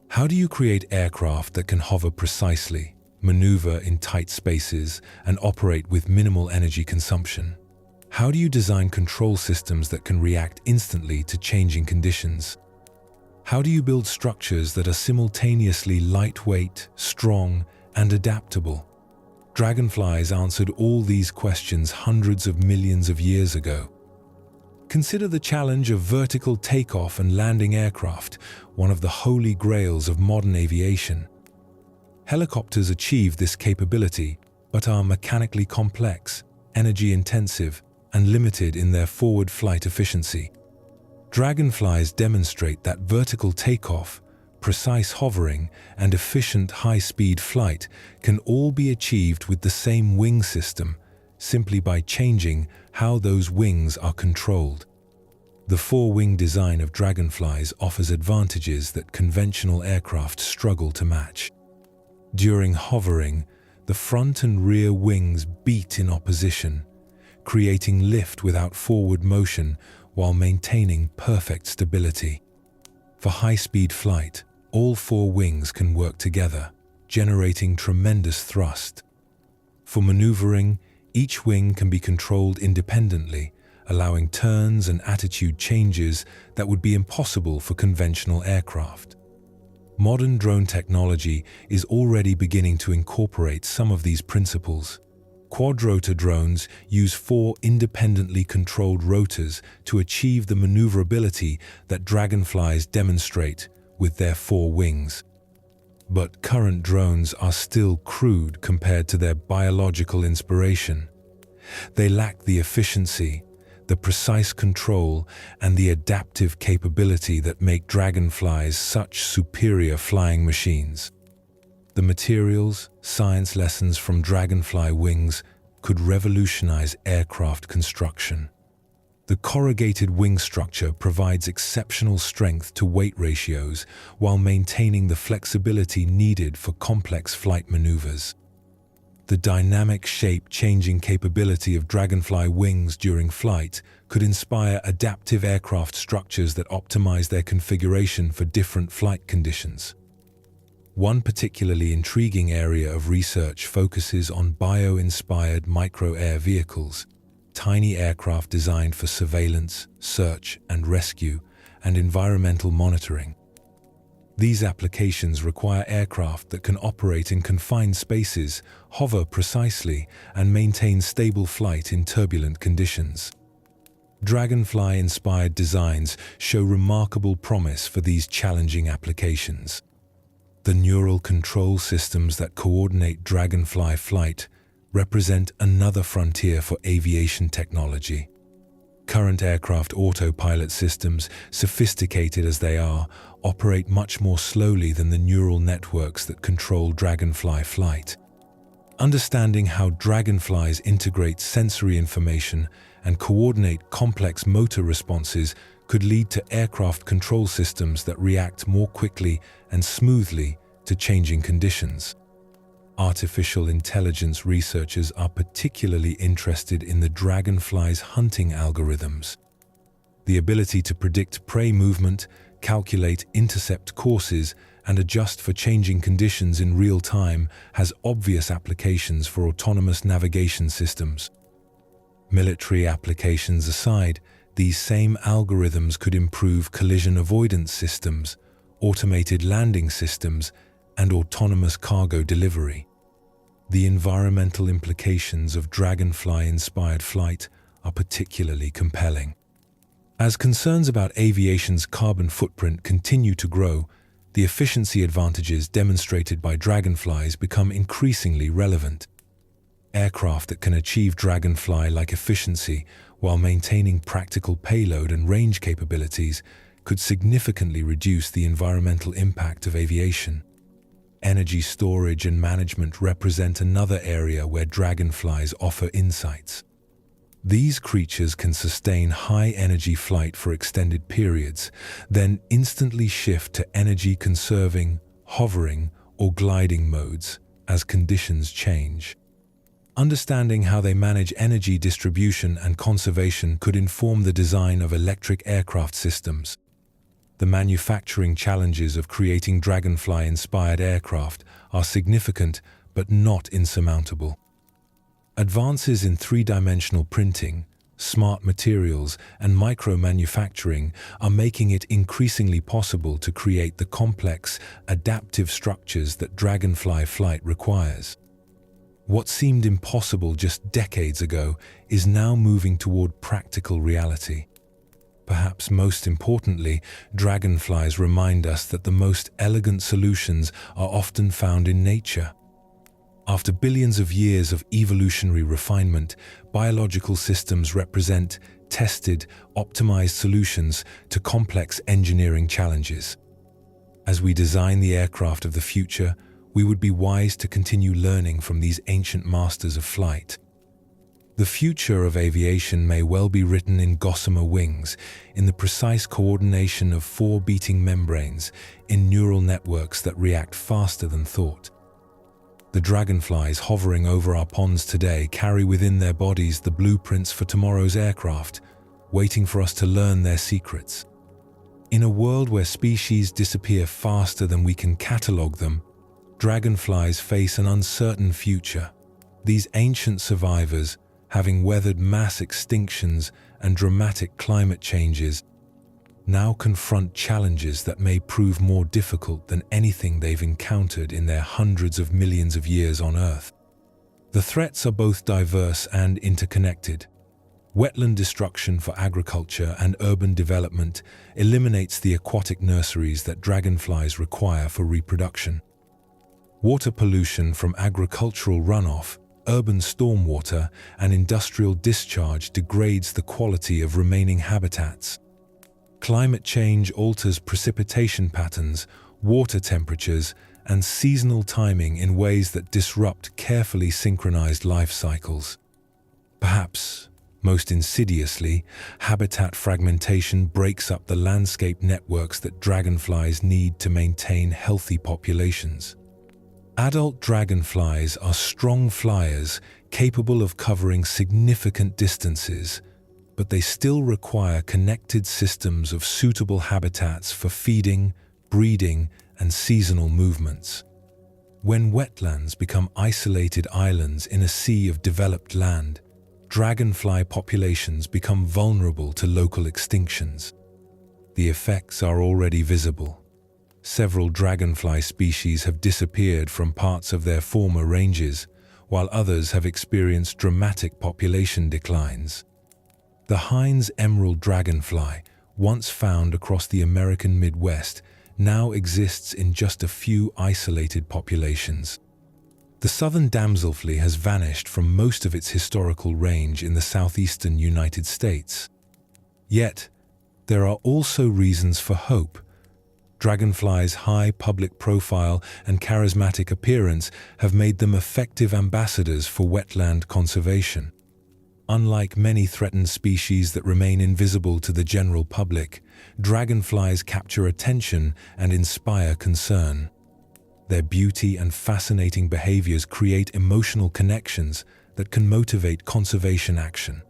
How do you create aircraft that can hover precisely, maneuver in tight spaces, and operate with minimal energy consumption? How do you design control systems that can react instantly to changing conditions? How do you build structures that are simultaneously lightweight, strong, and adaptable? Dragonflies answered all these questions hundreds of millions of years ago. Consider the challenge of vertical takeoff and landing aircraft, one of the holy grails of modern aviation. Helicopters achieve this capability, but are mechanically complex, energy-intensive, and limited in their forward flight efficiency. Dragonflies demonstrate that vertical takeoff, precise hovering, and efficient high-speed flight can all be achieved with the same wing system, simply by changing how those wings are controlled. The four-wing design of dragonflies offers advantages that conventional aircraft struggle to match. During hovering, the front and rear wings beat in opposition, creating lift without forward motion while maintaining perfect stability. For high-speed flight, all four wings can work together, generating tremendous thrust. For maneuvering, each wing can be controlled independently, allowing turns and attitude changes that would be impossible for conventional aircraft. Modern drone technology is already beginning to incorporate some of these principles. Quadrotor drones use four independently controlled rotors to achieve the maneuverability that dragonflies demonstrate with their four wings. But current drones are still crude compared to their biological inspiration. They lack the efficiency, the precise control, and the adaptive capability that make dragonflies such superior flying machines. The materials, science lessons from dragonfly wings could revolutionize aircraft construction. The corrugated wing structure provides exceptional strength to weight ratios while maintaining the flexibility needed for complex flight maneuvers. The dynamic shape-changing capability of dragonfly wings during flight could inspire adaptive aircraft structures that optimize their configuration for different flight conditions. One particularly intriguing area of research focuses on bio-inspired micro-air vehicles, tiny aircraft designed for surveillance, search and rescue, and environmental monitoring. These applications require aircraft that can operate in confined spaces, hover precisely, and maintain stable flight in turbulent conditions. Dragonfly-inspired designs show remarkable promise for these challenging applications. The neural control systems that coordinate dragonfly flight represent another frontier for aviation technology. Current aircraft autopilot systems, sophisticated as they are, operate much more slowly than the neural networks that control dragonfly flight. Understanding how dragonflies integrate sensory information and coordinate complex motor responses could lead to aircraft control systems that react more quickly and smoothly to changing conditions. Artificial intelligence researchers are particularly interested in the dragonfly's hunting algorithms. The ability to predict prey movement, calculate intercept courses, and adjust for changing conditions in real time has obvious applications for autonomous navigation systems. Military applications aside, these same algorithms could improve collision avoidance systems, automated landing systems, and autonomous cargo delivery. The environmental implications of dragonfly-inspired flight are particularly compelling. As concerns about aviation's carbon footprint continue to grow, the efficiency advantages demonstrated by dragonflies become increasingly relevant. Aircraft that can achieve dragonfly-like efficiency while maintaining practical payload and range capabilities could significantly reduce the environmental impact of aviation. Energy storage and management represent another area where dragonflies offer insights. These creatures can sustain high-energy flight for extended periods, then instantly shift to energy-conserving, hovering, or gliding modes as conditions change. Understanding how they manage energy distribution and conservation could inform the design of electric aircraft systems. The manufacturing challenges of creating dragonfly-inspired aircraft are significant but not insurmountable. Advances in three-dimensional printing, smart materials, and micro-manufacturing are making it increasingly possible to create the complex, adaptive structures that dragonfly flight requires. What seemed impossible just decades ago is now moving toward practical reality. Perhaps most importantly, dragonflies remind us that the most elegant solutions are often found in nature. After billions of years of evolutionary refinement, biological systems represent tested, optimized solutions to complex engineering challenges. As we design the aircraft of the future, we would be wise to continue learning from these ancient masters of flight. The future of aviation may well be written in gossamer wings, in the precise coordination of four beating membranes, in neural networks that react faster than thought. The dragonflies hovering over our ponds today carry within their bodies the blueprints for tomorrow's aircraft, waiting for us to learn their secrets. In a world where species disappear faster than we can catalogue them, dragonflies face an uncertain future. These ancient survivors, having weathered mass extinctions and dramatic climate changes, now confront challenges that may prove more difficult than anything they've encountered in their hundreds of millions of years on Earth. The threats are both diverse and interconnected. Wetland destruction for agriculture and urban development eliminates the aquatic nurseries that dragonflies require for reproduction. Water pollution from agricultural runoff, urban stormwater, and industrial discharge degrades the quality of remaining habitats. Climate change alters precipitation patterns, water temperatures, and seasonal timing in ways that disrupt carefully synchronized life cycles. Perhaps, most insidiously, habitat fragmentation breaks up the landscape networks that dragonflies need to maintain healthy populations. Adult dragonflies are strong flyers capable of covering significant distances, but they still require connected systems of suitable habitats for feeding, breeding, and seasonal movements. When wetlands become isolated islands in a sea of developed land, dragonfly populations become vulnerable to local extinctions. The effects are already visible. Several dragonfly species have disappeared from parts of their former ranges, while others have experienced dramatic population declines. The Hines emerald dragonfly, once found across the American Midwest, now exists in just a few isolated populations. The southern damselfly has vanished from most of its historical range in the southeastern United States. Yet, there are also reasons for hope. Dragonflies' high public profile and charismatic appearance have made them effective ambassadors for wetland conservation. Unlike many threatened species that remain invisible to the general public, dragonflies capture attention and inspire concern. Their beauty and fascinating behaviors create emotional connections that can motivate conservation action.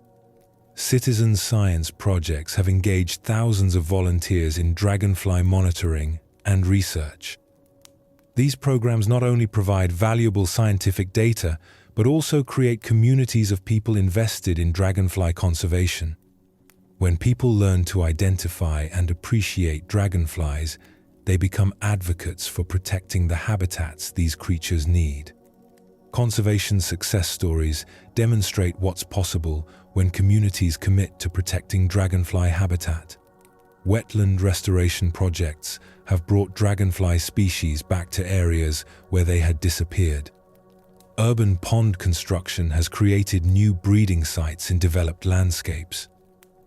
Citizen science projects have engaged thousands of volunteers in dragonfly monitoring and research. These programs not only provide valuable scientific data, but also create communities of people invested in dragonfly conservation. When people learn to identify and appreciate dragonflies, they become advocates for protecting the habitats these creatures need. Conservation success stories demonstrate what's possible when communities commit to protecting dragonfly habitat. Wetland restoration projects have brought dragonfly species back to areas where they had disappeared. Urban pond construction has created new breeding sites in developed landscapes.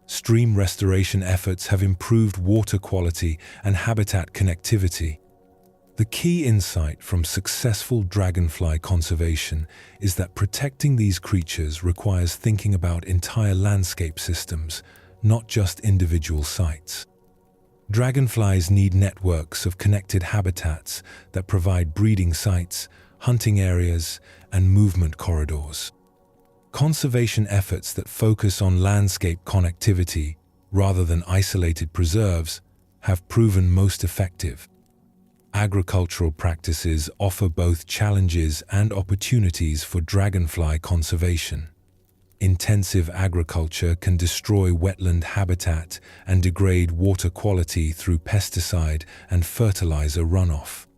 Stream restoration efforts have improved water quality and habitat connectivity. The key insight from successful dragonfly conservation is that protecting these creatures requires thinking about entire landscape systems, not just individual sites. Dragonflies need networks of connected habitats that provide breeding sites, hunting areas, and movement corridors. Conservation efforts that focus on landscape connectivity rather than isolated preserves have proven most effective. Agricultural practices offer both challenges and opportunities for dragonfly conservation. Intensive agriculture can destroy wetland habitat and degrade water quality through pesticide and fertilizer runoff.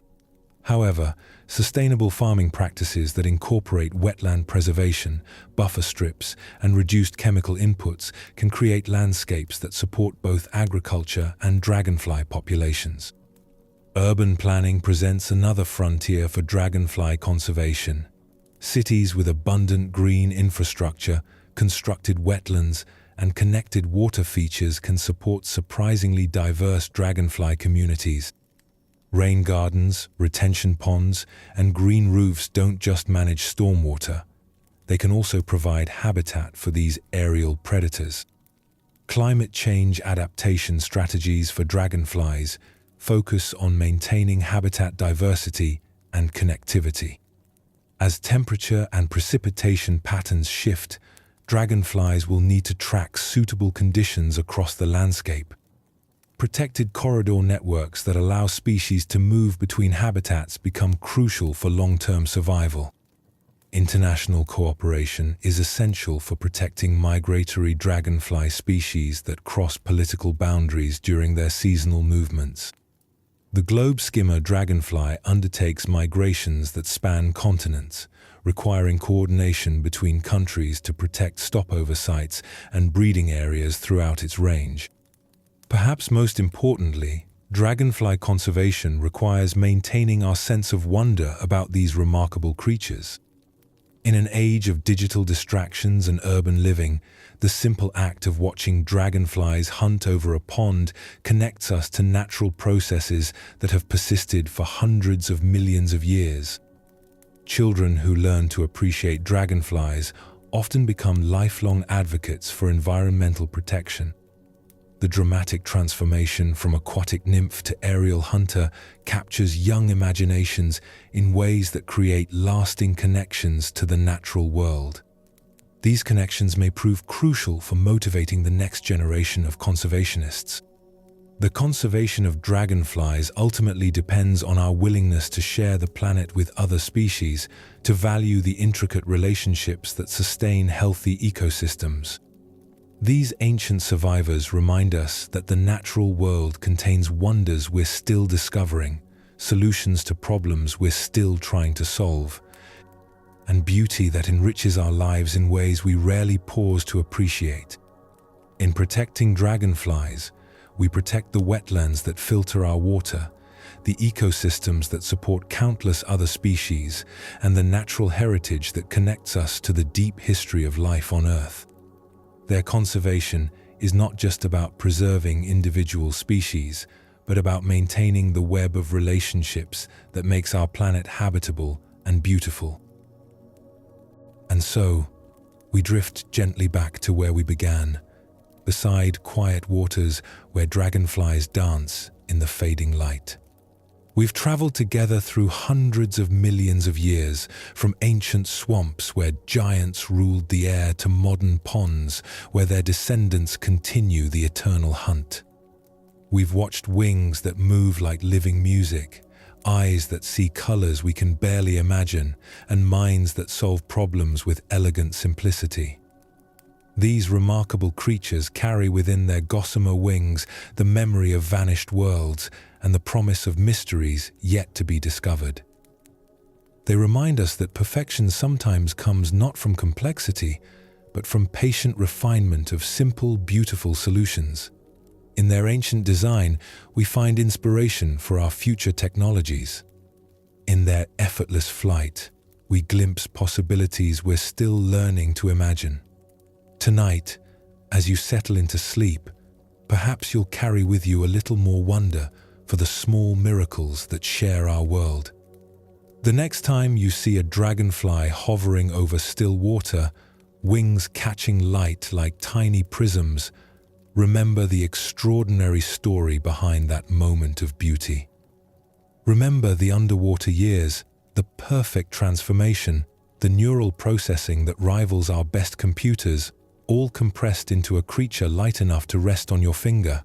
However, sustainable farming practices that incorporate wetland preservation, buffer strips, and reduced chemical inputs can create landscapes that support both agriculture and dragonfly populations. Urban planning presents another frontier for dragonfly conservation. Cities with abundant green infrastructure, constructed wetlands, and connected water features can support surprisingly diverse dragonfly communities. Rain gardens, retention ponds, and green roofs don't just manage stormwater. They can also provide habitat for these aerial predators. Climate change adaptation strategies for dragonflies focus on maintaining habitat diversity and connectivity. As temperature and precipitation patterns shift, dragonflies will need to track suitable conditions across the landscape. Protected corridor networks that allow species to move between habitats become crucial for long-term survival. International cooperation is essential for protecting migratory dragonfly species that cross political boundaries during their seasonal movements. The globe skimmer dragonfly undertakes migrations that span continents, requiring coordination between countries to protect stopover sites and breeding areas throughout its range. Perhaps most importantly, dragonfly conservation requires maintaining our sense of wonder about these remarkable creatures. In an age of digital distractions and urban living, the simple act of watching dragonflies hunt over a pond connects us to natural processes that have persisted for hundreds of millions of years. Children who learn to appreciate dragonflies often become lifelong advocates for environmental protection. The dramatic transformation from aquatic nymph to aerial hunter captures young imaginations in ways that create lasting connections to the natural world. These connections may prove crucial for motivating the next generation of conservationists. The conservation of dragonflies ultimately depends on our willingness to share the planet with other species, to value the intricate relationships that sustain healthy ecosystems. These ancient survivors remind us that the natural world contains wonders we're still discovering, solutions to problems we're still trying to solve, and beauty that enriches our lives in ways we rarely pause to appreciate. In protecting dragonflies, we protect the wetlands that filter our water, the ecosystems that support countless other species, and the natural heritage that connects us to the deep history of life on Earth. Their conservation is not just about preserving individual species, but about maintaining the web of relationships that makes our planet habitable and beautiful. And so, we drift gently back to where we began, beside quiet waters where dragonflies dance in the fading light. We've traveled together through hundreds of millions of years, from ancient swamps where giants ruled the air to modern ponds where their descendants continue the eternal hunt. We've watched wings that move like living music, eyes that see colors we can barely imagine, and minds that solve problems with elegant simplicity. These remarkable creatures carry within their gossamer wings the memory of vanished worlds and the promise of mysteries yet to be discovered. They remind us that perfection sometimes comes not from complexity, but from patient refinement of simple, beautiful solutions. In their ancient design, we find inspiration for our future technologies. In their effortless flight, we glimpse possibilities we're still learning to imagine. Tonight, as you settle into sleep, perhaps you'll carry with you a little more wonder for the small miracles that share our world. The next time you see a dragonfly hovering over still water, wings catching light like tiny prisms, remember the extraordinary story behind that moment of beauty. Remember the underwater years, the perfect transformation, the neural processing that rivals our best computers, all compressed into a creature light enough to rest on your finger.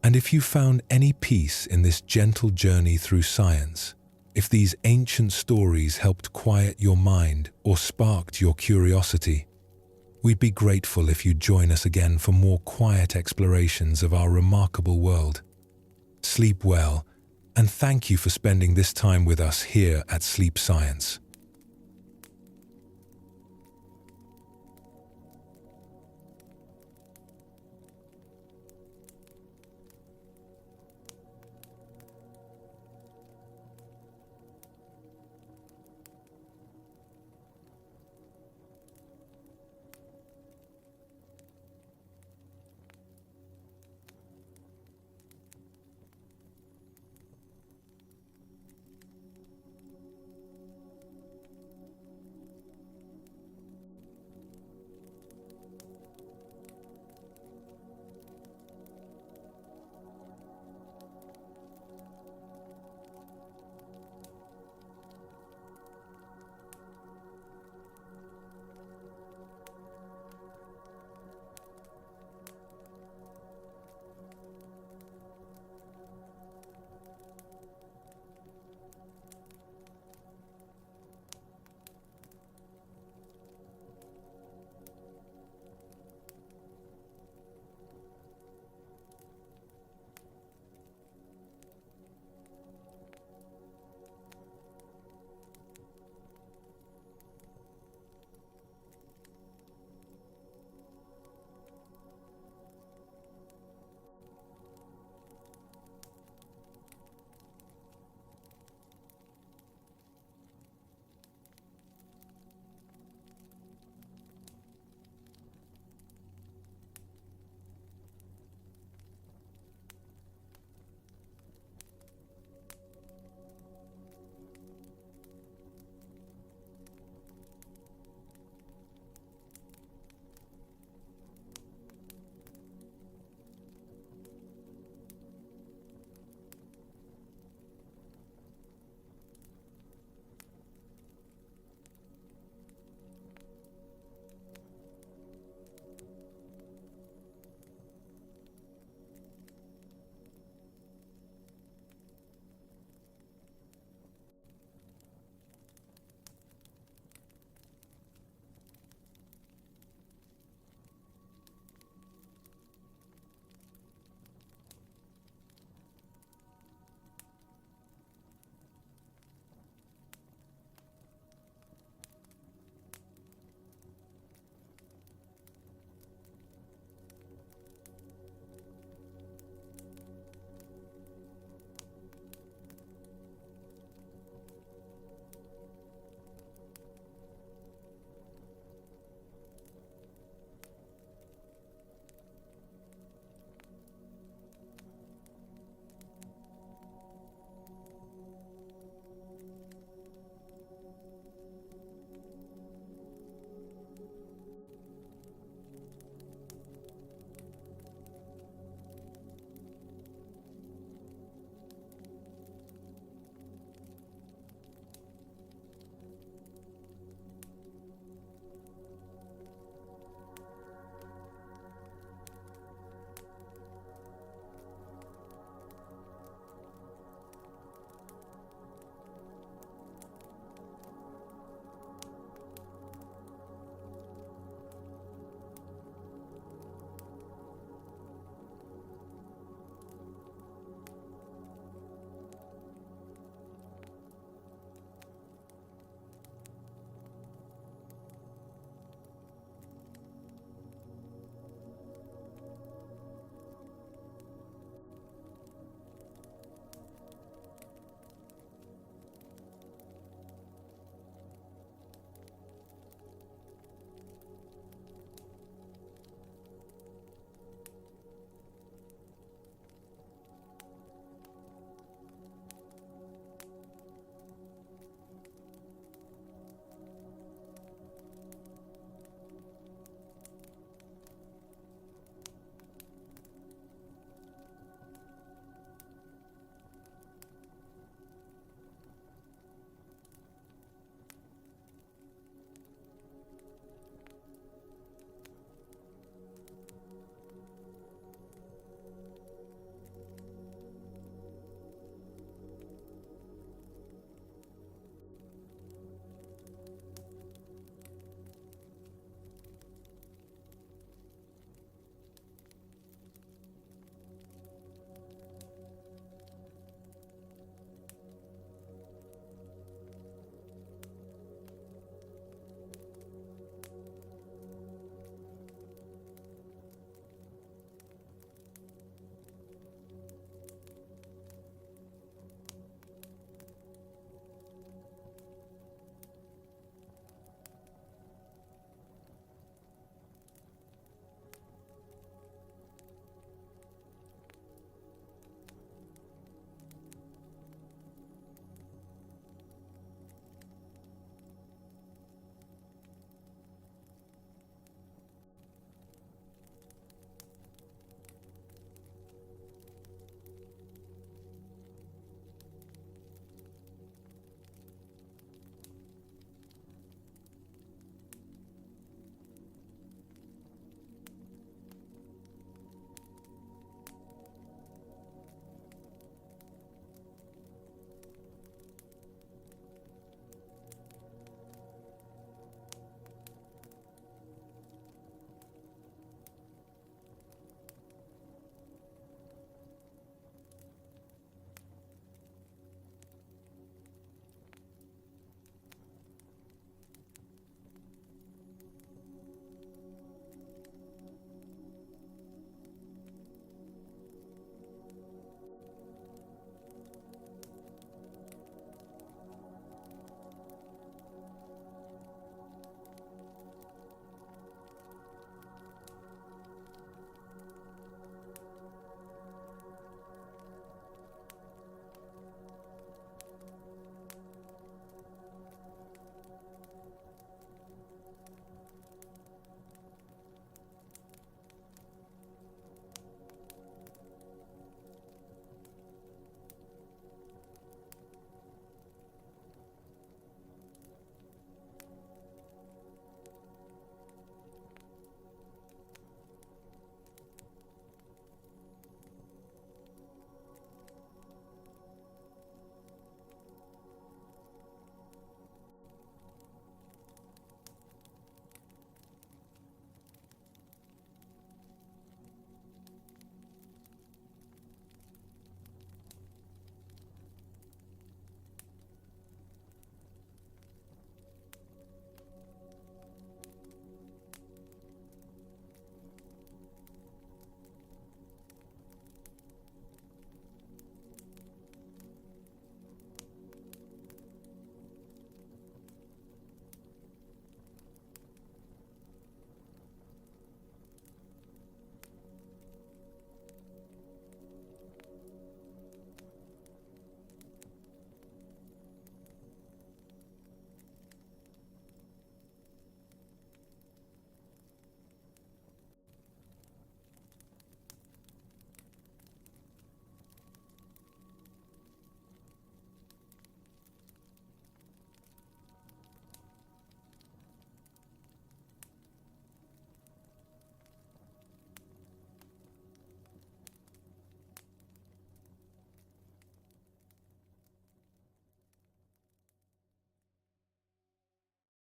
And if you found any peace in this gentle journey through science, if these ancient stories helped quiet your mind or sparked your curiosity, we'd be grateful if you'd join us again for more quiet explorations of our remarkable world. Sleep well, and thank you for spending this time with us here at Sleep Science.